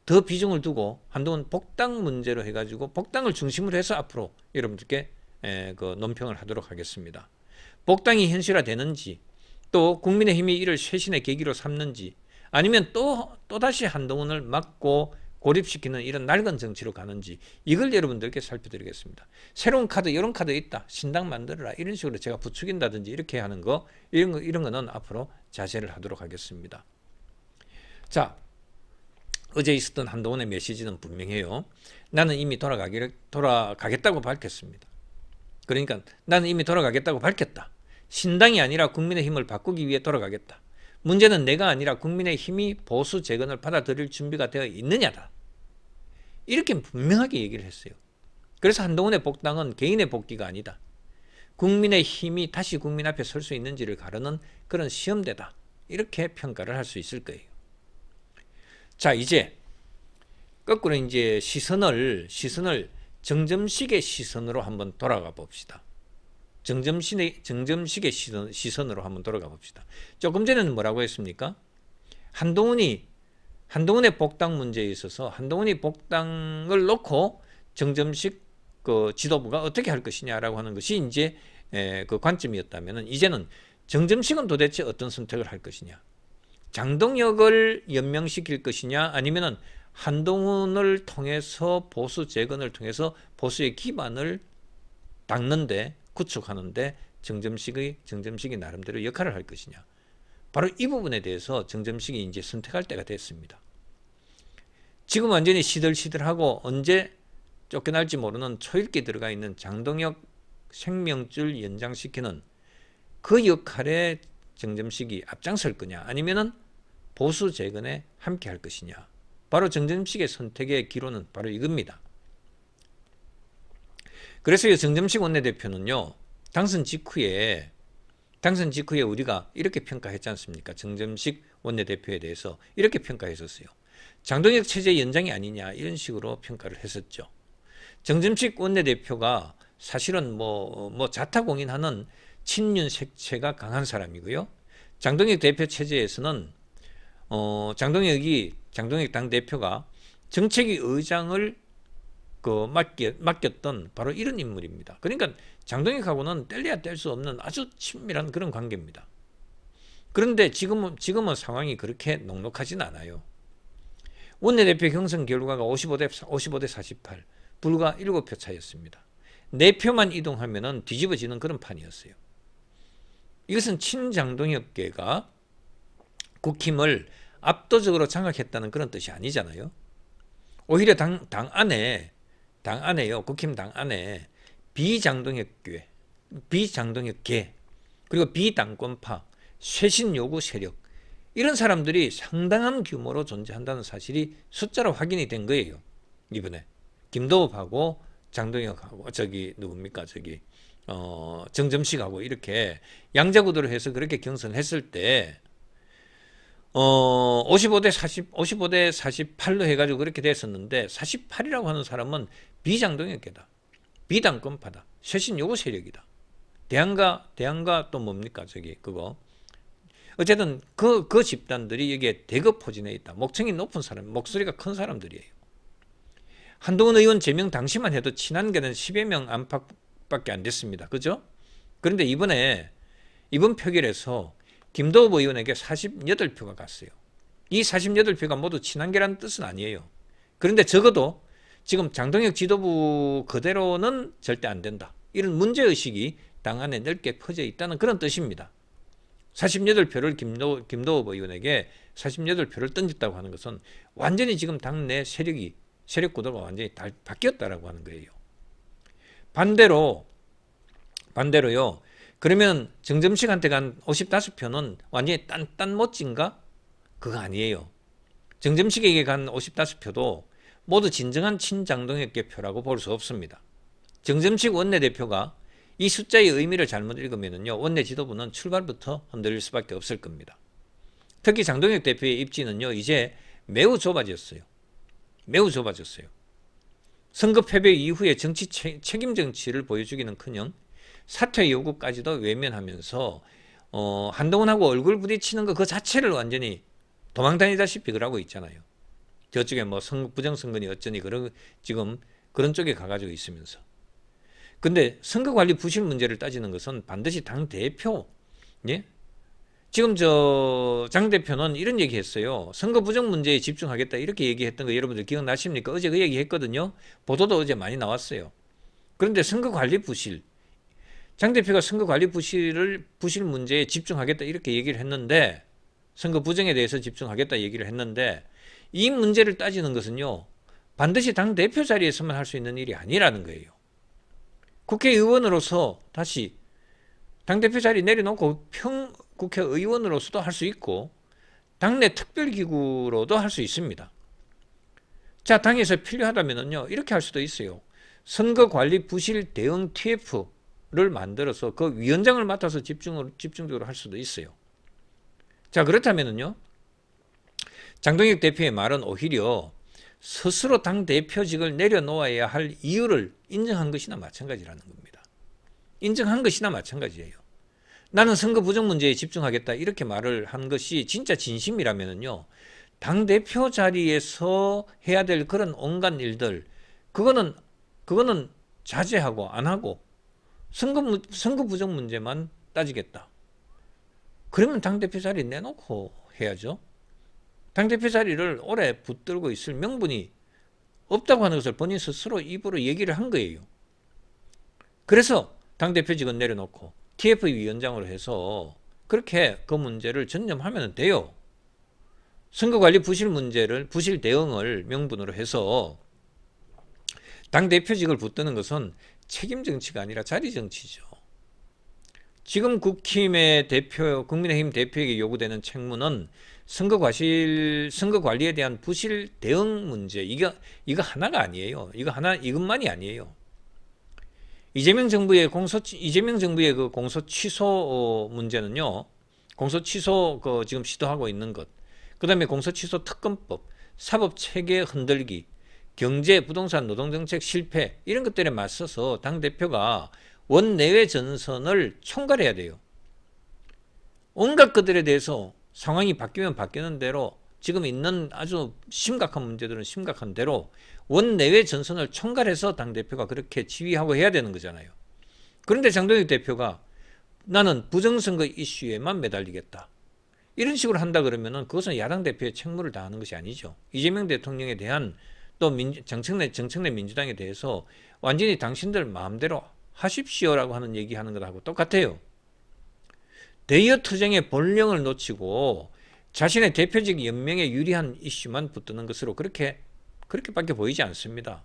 더 비중을 두고 한동훈 복당 문제로 해가지고 복당을 중심으로 해서 앞으로 여러분들께 그 논평을 하도록 하겠습니다. 복당이 현실화되는지 또 국민의힘이 이를 쇄신의 계기로 삼는지 아니면 또다시 한동훈을 막고 고립시키는 이런 낡은 정치로 가는지 이걸 여러분들께 살펴드리겠습니다. 새로운 카드 이런 카드 있다. 신당 만들어라. 이런 식으로 제가 부추긴다든지 이렇게 하는 거 이런 거는 앞으로 자제를 하도록 하겠습니다. 자, 어제 있었던 한동훈의 메시지는 분명해요. 나는 이미 돌아가겠다고 밝혔습니다. 그러니까 나는 이미 돌아가겠다고 밝혔다. 신당이 아니라 국민의힘을 바꾸기 위해 돌아가겠다. 문제는 내가 아니라 국민의힘이 보수 재건을 받아들일 준비가 되어 있느냐다. 이렇게 분명하게 얘기를 했어요. 그래서 한동훈의 복당은 개인의 복귀가 아니다. 국민의힘이 다시 국민 앞에 설 수 있는지를 가르는 그런 시험대다. 이렇게 평가를 할 수 있을 거예요. 자, 이제 거꾸로 이제 시선을 정점식의 시선으로 한번 돌아가 봅시다. 정점식의 시선으로 한번 돌아가 봅시다. 조금 전에는 뭐라고 했습니까? 한동훈의 복당 문제에 있어서 한동훈이 복당을 놓고 정점식 그 지도부가 어떻게 할 것이냐라고 하는 것이 이제 그 관점이었다면은 이제는 정점식은 도대체 어떤 선택을 할 것이냐? 장동혁을 연명시킬 것이냐? 아니면은 한동훈을 통해서 보수 재건을 통해서 보수의 기반을 닦는데 구축하는데 정점식이 나름대로 역할을 할 것이냐. 바로 이 부분에 대해서 정점식이 이제 선택할 때가 됐습니다. 지금 완전히 시들시들하고 언제 쫓겨날지 모르는 초읽기 들어가 있는 장동혁 생명줄 연장시키는 그 역할에 정점식이 앞장설 거냐 아니면은 보수 재건에 함께 할 것이냐. 바로 정점식의 선택의 기로는 바로 이겁니다. 그래서 정점식 원내대표는요, 당선 직후에 우리가 이렇게 평가했지 않습니까? 정점식 원내대표에 대해서 이렇게 평가했었어요. 장동혁 체제 연장이 아니냐 이런 식으로 평가를 했었죠. 정점식 원내대표가 사실은 뭐 자타공인하는 친윤 색채가 강한 사람이고요. 장동혁 대표 체제에서는 장동혁 당 대표가 정책위 의장을 맡겼던 바로 이런 인물입니다. 그러니까 장동혁하고는 뗄래야 뗄 수 없는 아주 친밀한 그런 관계입니다. 그런데 지금은 상황이 그렇게 녹록하진 않아요. 원내대표 경선 결과가 55대 48, 불과 7표 차이였습니다. 4표만 이동하면은 뒤집어지는 그런 판이었어요. 이것은 친장동혁계가 국힘을 압도적으로 장악했다는 그런 뜻이 아니잖아요. 오히려 당 안에요. 국힘 당 안에 비장동혁계 그리고 비당권파 쇄신 요구 세력 이런 사람들이 상당한 규모로 존재한다는 사실이 숫자로 확인이 된 거예요. 이번에 김도읍하고 장동혁하고 누굽니까 정점식하고 이렇게 양자구도로 해서 그렇게 경선했을 때 55대 40, 55대 48로 해가지고 그렇게 됐었는데 48이라고 하는 사람은 비장동혁계다. 비당권파다. 쇄신 요구 세력이다. 대안가 또 뭡니까 그거. 어쨌든 그 집단들이 여기에 대거 포진해 있다. 목청이 높은 사람, 목소리가 큰 사람들이에요. 한동훈 의원 제명 당시만 해도 친한계는 10여 명 안팎밖에 안 됐습니다. 그죠? 그런데 이번 표결에서 김도읍 의원에게 48표가 갔어요. 이 48표가 모두 친한계라는 뜻은 아니에요. 그런데 적어도 지금 장동혁 지도부 그대로는 절대 안 된다. 이런 문제의식이 당 안에 넓게 퍼져 있다는 그런 뜻입니다. 48표를 김도읍 의원에게 48표를 던졌다고 하는 것은 완전히 지금 당내 세력 구도가 완전히 바뀌었다라고 하는 거예요. 반대로요. 그러면 정점식한테 간 55표는 완전히 딴 멋진가? 그거 아니에요. 정점식에게 간 55표도 모두 진정한 친장동혁계 표라고 볼 수 없습니다. 정점식 원내대표가 이 숫자의 의미를 잘못 읽으면요, 원내 지도부는 출발부터 흔들릴 수밖에 없을 겁니다. 특히 장동혁 대표의 입지는요, 이제 매우 좁아졌어요. 선거 패배 이후에 책임 정치를 보여주기는커녕 사퇴 요구까지도 외면하면서 한동훈하고 얼굴 부딪히는 거 그 자체를 완전히 도망다니다시피 그러고 있잖아요. 저쪽에 뭐 부정선거니 어쩌니 지금 그런 쪽에 가가지고 있으면서. 근데 선거관리 부실 문제를 따지는 것은 반드시 당 대표, 예? 지금 장 대표는 이런 얘기 했어요. 선거 부정 문제에 집중하겠다 이렇게 얘기했던 거 여러분들 기억나십니까? 어제 그 얘기 했거든요. 보도도 어제 많이 나왔어요. 그런데 선거관리 부실, 장 대표가 선거관리 부실 문제에 집중하겠다 이렇게 얘기를 했는데, 선거 부정에 대해서 집중하겠다 얘기를 했는데, 이 문제를 따지는 것은요, 반드시 당 대표 자리에서만 할 수 있는 일이 아니라는 거예요. 국회의원으로서 다시 당대표 자리 내려놓고 국회의원으로서도 할 수 있고 당내 특별기구로도 할 수 있습니다. 자, 당에서 필요하다면요 이렇게 할 수도 있어요. 선거관리 부실 대응 TF를 만들어서 그 위원장을 맡아서 집중적으로 할 수도 있어요. 자, 그렇다면요 장동혁 대표의 말은 오히려 스스로 당대표직을 내려놓아야 할 이유를 인정한 것이나 마찬가지라는 겁니다. 인정한 것이나 마찬가지예요. 나는 선거 부정 문제에 집중하겠다 이렇게 말을 한 것이 진짜 진심이라면요, 당대표 자리에서 해야 될 그런 온갖 일들, 그거는 자제하고 안 하고 선거 부정 문제만 따지겠다. 그러면 당대표 자리 내놓고 해야죠. 당대표 자리를 오래 붙들고 있을 명분이 없다고 하는 것을 본인 스스로 입으로 얘기를 한 거예요. 그래서 당대표직은 내려놓고 TF 위원장으로 해서 그렇게 그 문제를 전념하면 돼요. 선거관리 부실 대응을 명분으로 해서 당대표직을 붙드는 것은 책임 정치가 아니라 자리 정치죠. 지금 국힘의 국민의힘 대표에게 요구되는 책무는 선거관리에 대한 부실 대응 문제, 이거 하나가 아니에요. 이것만이 아니에요. 이재명 정부의 그 공소 취소 문제는요, 공소 취소 지금 시도하고 있는 것, 그 다음에 공소 취소 특검법, 사법 체계 흔들기, 경제, 부동산, 노동정책 실패, 이런 것들에 맞서서 당대표가 원내외 전선을 총괄해야 돼요. 온갖 것들에 대해서 상황이 바뀌면 바뀌는 대로 지금 있는 아주 심각한 문제들은 심각한 대로 원내외 전선을 총괄해서 당대표가 그렇게 지휘하고 해야 되는 거잖아요. 그런데 장동혁 대표가 나는 부정선거 이슈에만 매달리겠다, 이런 식으로 한다 그러면은 그것은 야당 대표의 책무를 다하는 것이 아니죠. 이재명 대통령에 대한 또 정청래 민주당에 대해서 완전히 당신들 마음대로 하십시오라고 하는 얘기하는 것하고 똑같아요. 대여 투쟁의 본령을 놓치고 자신의 대표직 연명에 유리한 이슈만 붙드는 것으로 그렇게밖에 보이지 않습니다.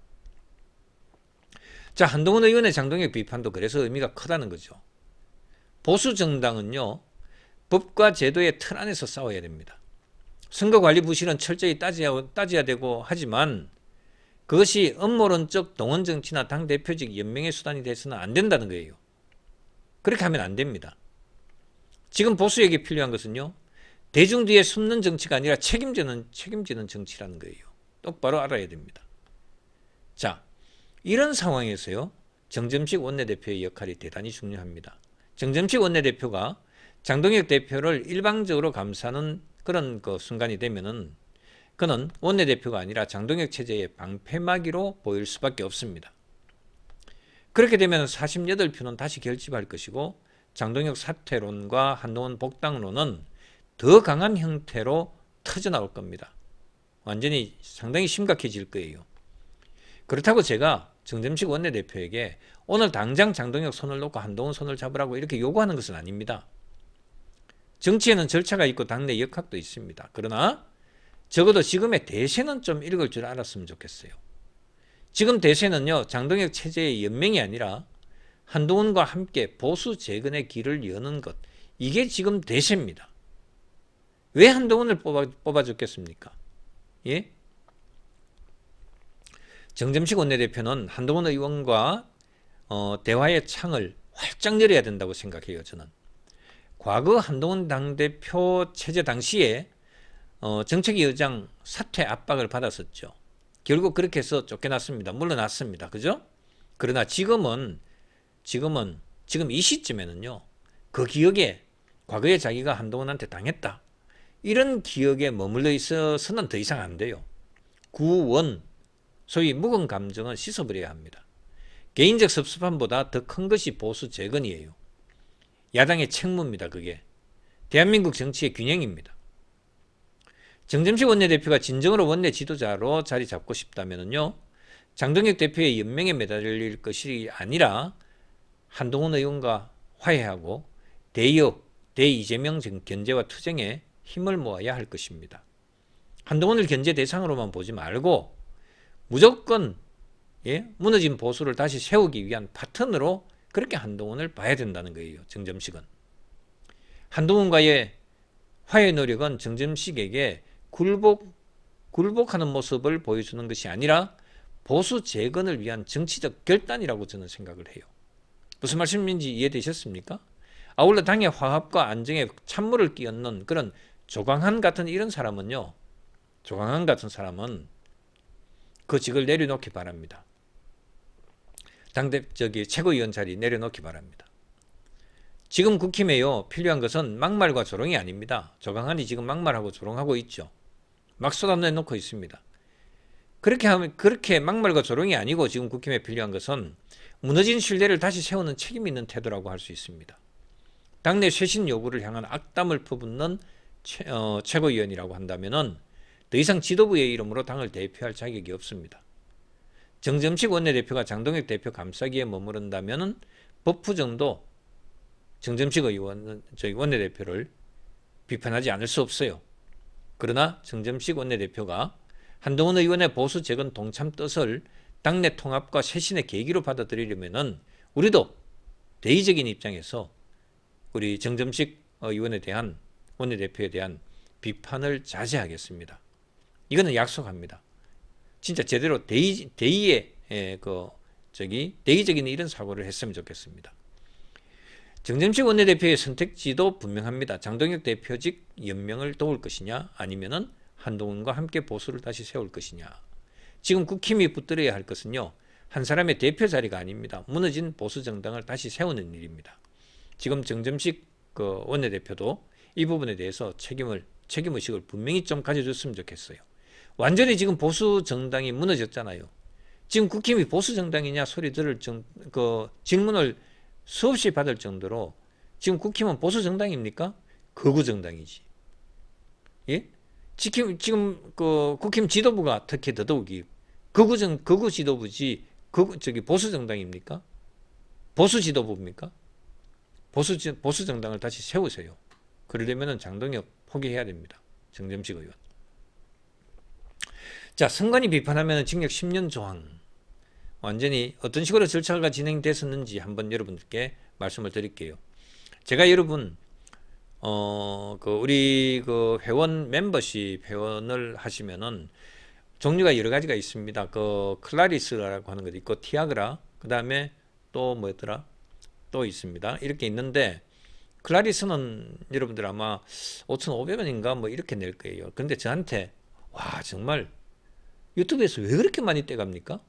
자, 한동훈 의원의 장동혁 비판도 그래서 의미가 크다는 거죠. 보수 정당은요, 법과 제도의 틀 안에서 싸워야 됩니다. 선거관리부실은 철저히 따져야 되고 하지만 그것이 음모론적 동원정치나 당대표직 연명의 수단이 돼서는 안 된다는 거예요. 그렇게 하면 안 됩니다. 지금 보수에게 필요한 것은요, 대중 뒤에 숨는 정치가 아니라 책임지는 정치라는 거예요. 똑바로 알아야 됩니다. 자, 이런 상황에서요, 정점식 원내대표의 역할이 대단히 중요합니다. 정점식 원내대표가 장동혁 대표를 일방적으로 감싸는 그런 순간이 되면은 그는 원내대표가 아니라 장동혁 체제의 방패막이로 보일 수밖에 없습니다. 그렇게 되면 48표는 다시 결집할 것이고 장동혁 사퇴론과 한동훈 복당론은 더 강한 형태로 터져나올 겁니다. 완전히 상당히 심각해질 거예요. 그렇다고 제가 정점식 원내대표에게 오늘 당장 장동혁 손을 놓고 한동훈 손을 잡으라고 이렇게 요구하는 것은 아닙니다. 정치에는 절차가 있고 당내 역학도 있습니다. 그러나 적어도 지금의 대세는 좀 읽을 줄 알았으면 좋겠어요. 지금 대세는요, 장동혁 체제의 연명이 아니라 한동훈과 함께 보수 재건의 길을 여는 것, 이게 지금 대세입니다. 왜 한동훈을 뽑아줬겠습니까? 예? 정점식 원내대표는 한동훈 의원과 대화의 창을 활짝 열어야 된다고 생각해요. 저는 과거 한동훈 당대표 체제 당시에 정책위 의장 사퇴 압박을 받았었죠. 결국 그렇게 해서 쫓겨났습니다. 물러났습니다. 그죠? 그러나 지금 이 시점에는요, 그 기억에 과거에 자기가 한동훈한테 당했다, 이런 기억에 머물러 있어서는 더 이상 안 돼요. 구원, 소위 묵은 감정은 씻어버려야 합니다. 개인적 섭섭함보다 더 큰 것이 보수 재건이에요. 야당의 책무입니다. 그게 대한민국 정치의 균형입니다. 정점식 원내대표가 진정으로 원내 지도자로 자리 잡고 싶다면요, 장동혁 대표의 연명에 매달릴 것이 아니라 한동훈 의원과 화해하고 대이재명 견제와 투쟁에 힘을 모아야 할 것입니다. 한동훈을 견제 대상으로만 보지 말고 무조건 무너진 보수를 다시 세우기 위한 파트너로 그렇게 한동훈을 봐야 된다는 거예요. 정점식은. 한동훈과의 화해 노력은 정점식에게 굴복하는 모습을 보여주는 것이 아니라 보수 재건을 위한 정치적 결단이라고 저는 생각을 해요. 무슨 말씀인지 이해되셨습니까? 아울러 당의 화합과 안정에 찬물을 끼얹는 그런 조광한 같은 이런 사람은요, 조광한 같은 사람은 그 직을 내려놓기 바랍니다. 최고위원 자리 내려놓기 바랍니다. 지금 국힘에요, 필요한 것은 막말과 조롱이 아닙니다. 조광한이 지금 막말하고 조롱하고 있죠. 막 쏟아내놓고 있습니다. 그렇게 막말과 조롱이 아니고 지금 국힘에 필요한 것은 무너진 신뢰를 다시 세우는 책임 있는 태도라고 할 수 있습니다. 당내 쇄신 요구를 향한 악담을 퍼붓는 최고위원이라고 한다면은 더 이상 지도부의 이름으로 당을 대표할 자격이 없습니다. 정점식 원내대표가 장동혁 대표 감싸기에 머무른다면은 버프정도 정점식 원내대표를 비판하지 않을 수 없어요. 그러나 정점식 원내대표가 한동훈 의원의 보수 재건 동참 뜻을 당내 통합과 쇄신의 계기로 받아들이려면은 우리도 대의적인 입장에서 우리 정점식 원내대표에 대한 비판을 자제하겠습니다. 이거는 약속합니다. 진짜 제대로 대의적인 이런 사고를 했으면 좋겠습니다. 정점식 원내대표의 선택지도 분명합니다. 장동혁 대표직 연명을 도울 것이냐, 아니면은 한동훈과 함께 보수를 다시 세울 것이냐. 지금 국힘이 붙들어야 할 것은요, 한 사람의 대표 자리가 아닙니다. 무너진 보수 정당을 다시 세우는 일입니다. 지금 정점식 원내대표도 이 부분에 대해서 책임의식을 분명히 좀 가져줬으면 좋겠어요. 완전히 지금 보수 정당이 무너졌잖아요. 지금 국힘이 보수 정당이냐 소리 들을 질문을 수없이 받을 정도로 지금 국힘은 보수 정당입니까? 극우 정당이지. 예? 지금 국힘 지도부가 특히 더더욱이 극우 지도부지 보수 정당입니까? 보수 지도부입니까? 보수 정당을 다시 세우세요. 그러려면 장동혁 포기해야 됩니다. 정점식 의원. 자, 선관위 비판하면 징역 10년 조항. 완전히 어떤 식으로 절차가 진행됐었는지 한번 여러분께 말씀을 드릴게요. 제가 여러분 우리 그 회원 멤버십 회원을 하시면은 종류가 여러 가지가 있습니다. 그 클라리스라고 하는 것도 있고 티아그라, 그 다음에 또 뭐였더라? 또 있습니다. 이렇게 있는데 클라리스는 여러분들 아마 5,500원인가 뭐 이렇게 낼 거예요. 근데 저한테 와 정말 유튜브에서 왜 그렇게 많이 떼갑니까?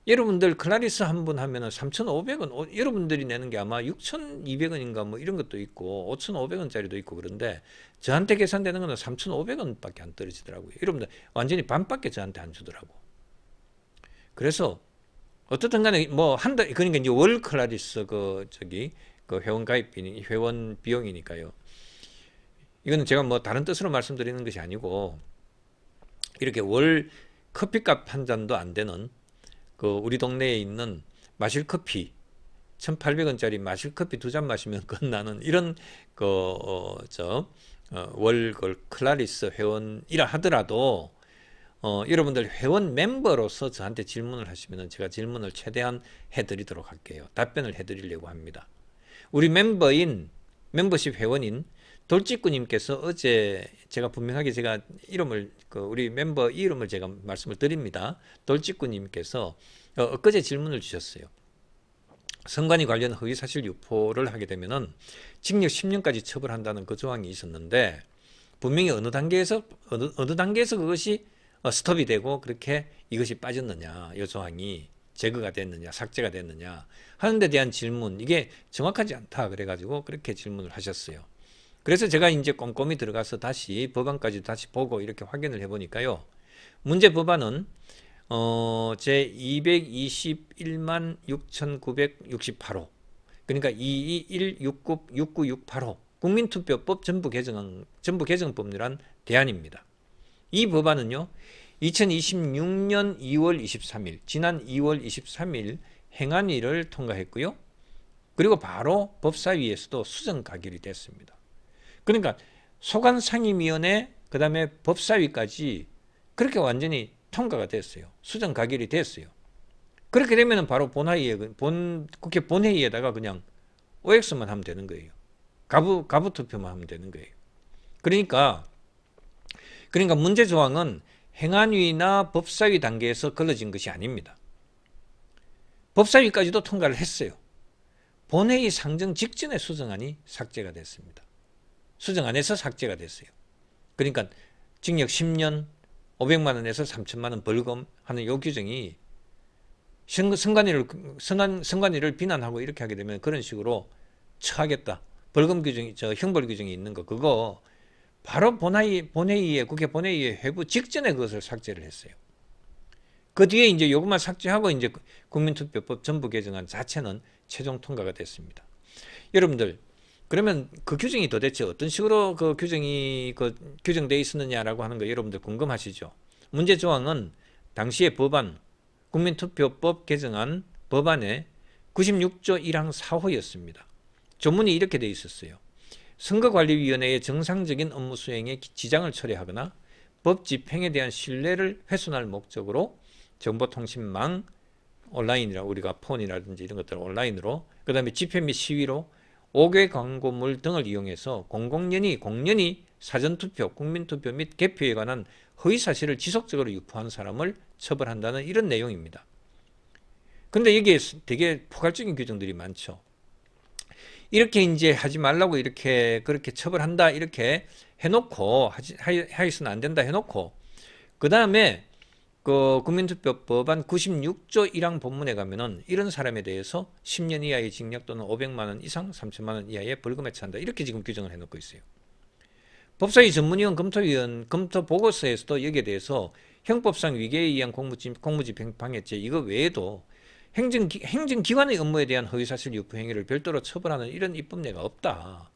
여러분들 클라리스 한 분 하면은 3,500원, 여러분들이 내는 게 아마 6,200원인가 뭐 이런 것도 있고 5,500원짜리도 있고 그런데 저한테 계산되는 거는 3,500원밖에 안 떨어지더라고요. 여러분들 완전히 반밖에 저한테 안 주더라고. 그래서 어떻든 간에 뭐 한다 그러니까 이제 월 클라리스 그 회원 가입비 회원 비용이니까요. 이거는 제가 뭐 다른 뜻으로 말씀드리는 것이 아니고 이렇게 월 커피값 한 잔도 안 되는 그 우리 동네에 있는 마실 커피 1,800원짜리 마실 커피 두 잔 마시면 끝나는 이런 월 클라리스 회원이라 하더라도 여러분들 회원 멤버로서 저한테 질문을 하시면 제가 질문을 최대한 해드리도록 할게요. 답변을 해드리려고 합니다. 우리 멤버십 회원인 돌직구님께서 어제 제가 분명하게 제가 이름을 우리 멤버 이름을 제가 말씀을 드립니다. 돌직구님께서 엊그제 질문을 주셨어요. 선관위 관련 허위사실 유포를 하게 되면은 징역 10년까지 처벌한다는 그 조항이 있었는데 분명히 어느 단계에서 그것이 스톱이 되고 그렇게 이것이 빠졌느냐, 이 조항이 제거가 됐느냐, 삭제가 됐느냐 하는 데 대한 질문, 이게 정확하지 않다 그래가지고 그렇게 질문을 하셨어요. 그래서 제가 이제 꼼꼼히 들어가서 다시 법안까지 다시 보고 이렇게 확인을 해보니까요. 문제 법안은 제 221만 6,968호 그러니까 221696968호 국민투표법 전부개정법이란 대안입니다. 이 법안은요. 2026년 2월 23일 지난 2월 23일 행안위를 통과했고요. 그리고 바로 법사위에서도 수정 가결이 됐습니다. 그러니까 소관상임위원회 그 다음에 법사위까지 그렇게 완전히 통과가 됐어요. 수정 가결이 됐어요. 그렇게 되면 바로 국회 본회의에다가 그냥 OX만 하면 되는 거예요. 가부 투표만 하면 되는 거예요. 그러니까 문제 조항은 행안위나 법사위 단계에서 걸러진 것이 아닙니다. 법사위까지도 통과를 했어요. 본회의 상정 직전에 수정안이 삭제가 됐습니다. 수정안에서 삭제가 됐어요. 그러니까 징역 10년, 500만 원에서 3천만 원 벌금 하는 요 규정이 선관위를 비난하고 이렇게 하게 되면 그런 식으로 처하겠다. 벌금 규정이 형벌 규정이 있는 거 그거 바로 국회 본회의에 회부 직전에 그것을 삭제를 했어요. 그 뒤에 이제 이것만 삭제하고 이제 국민투표법 전부 개정안 자체는 최종 통과가 됐습니다. 여러분들 그러면 그 규정이 도대체 어떤 식으로 그 규정이 규정되어 있었느냐라고 하는 거 여러분들 궁금하시죠? 문제 조항은 당시의 법안 국민투표법 개정안 법안의 96조 1항 4호였습니다. 조문이 이렇게 되어 있었어요. 선거관리위원회의 정상적인 업무 수행에 지장을 초래하거나 법 집행에 대한 신뢰를 훼손할 목적으로 정보통신망 온라인이라 우리가 폰이라든지 이런 것들을 온라인으로 그 다음에 집회 및 시위로 5개 광고물 등을 이용해서 공연히 사전투표, 국민투표 및 개표에 관한 허위사실을 지속적으로 유포한 사람을 처벌한다는 이런 내용입니다. 근데 여기에 되게 포괄적인 규정들이 많죠. 이렇게 이제 하지 말라고 이렇게 그렇게 처벌한다 이렇게 해놓고 하여서는 안 된다 해놓고 그 다음에 그 국민투표법안 96조 1항 본문에 가면은 이런 사람에 대해서 10년 이하의 징역 또는 500만 원 이상 3천만 원 이하의 벌금에 처한다 이렇게 지금 규정을 해놓고 있어요. 법사위 전문위원 검토 보고서에서도 여기에 대해서 형법상 위계에 의한 공무집행 방해죄 이거 외에도 행정기관의 업무에 대한 허위사실 유포 행위를 별도로 처벌하는 이런 입법례가 없다.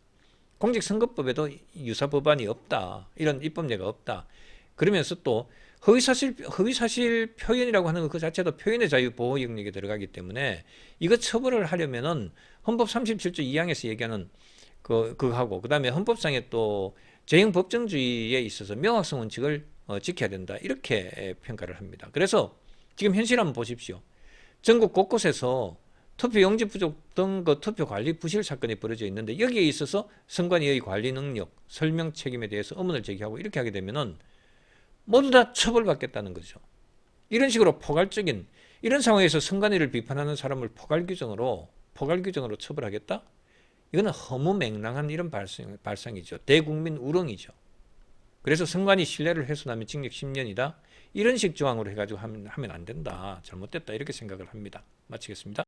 공직선거법에도 유사 법안이 없다. 이런 입법례가 없다. 그러면서 또 허위사실 표현이라고 하는 그 자체도 표현의 자유 보호 영역에 들어가기 때문에 이거 처벌을 하려면은 헌법 37조 2항에서 얘기하는 그거하고 그다음에 헌법상의 또 재형 법정주의에 있어서 명확성 원칙을 지켜야 된다. 이렇게 평가를 합니다. 그래서 지금 현실 한번 보십시오. 전국 곳곳에서 투표 용지 부족 등 그 투표 관리 부실 사건이 벌어져 있는데 여기에 있어서 선관위의 관리 능력, 설명 책임에 대해서 의문을 제기하고 이렇게 하게 되면은 모두 다 처벌받겠다는 거죠. 이런 식으로 포괄적인 이런 상황에서 선관위를 비판하는 사람을 포괄 규정으로 처벌하겠다? 이거는 허무맹랑한 이런 발상이죠. 대국민 우롱이죠. 그래서 선관위 신뢰를 훼손하면 징역 10년이다. 이런 식 조항으로 해가지고 하면 안 된다. 잘못됐다. 이렇게 생각을 합니다. 마치겠습니다.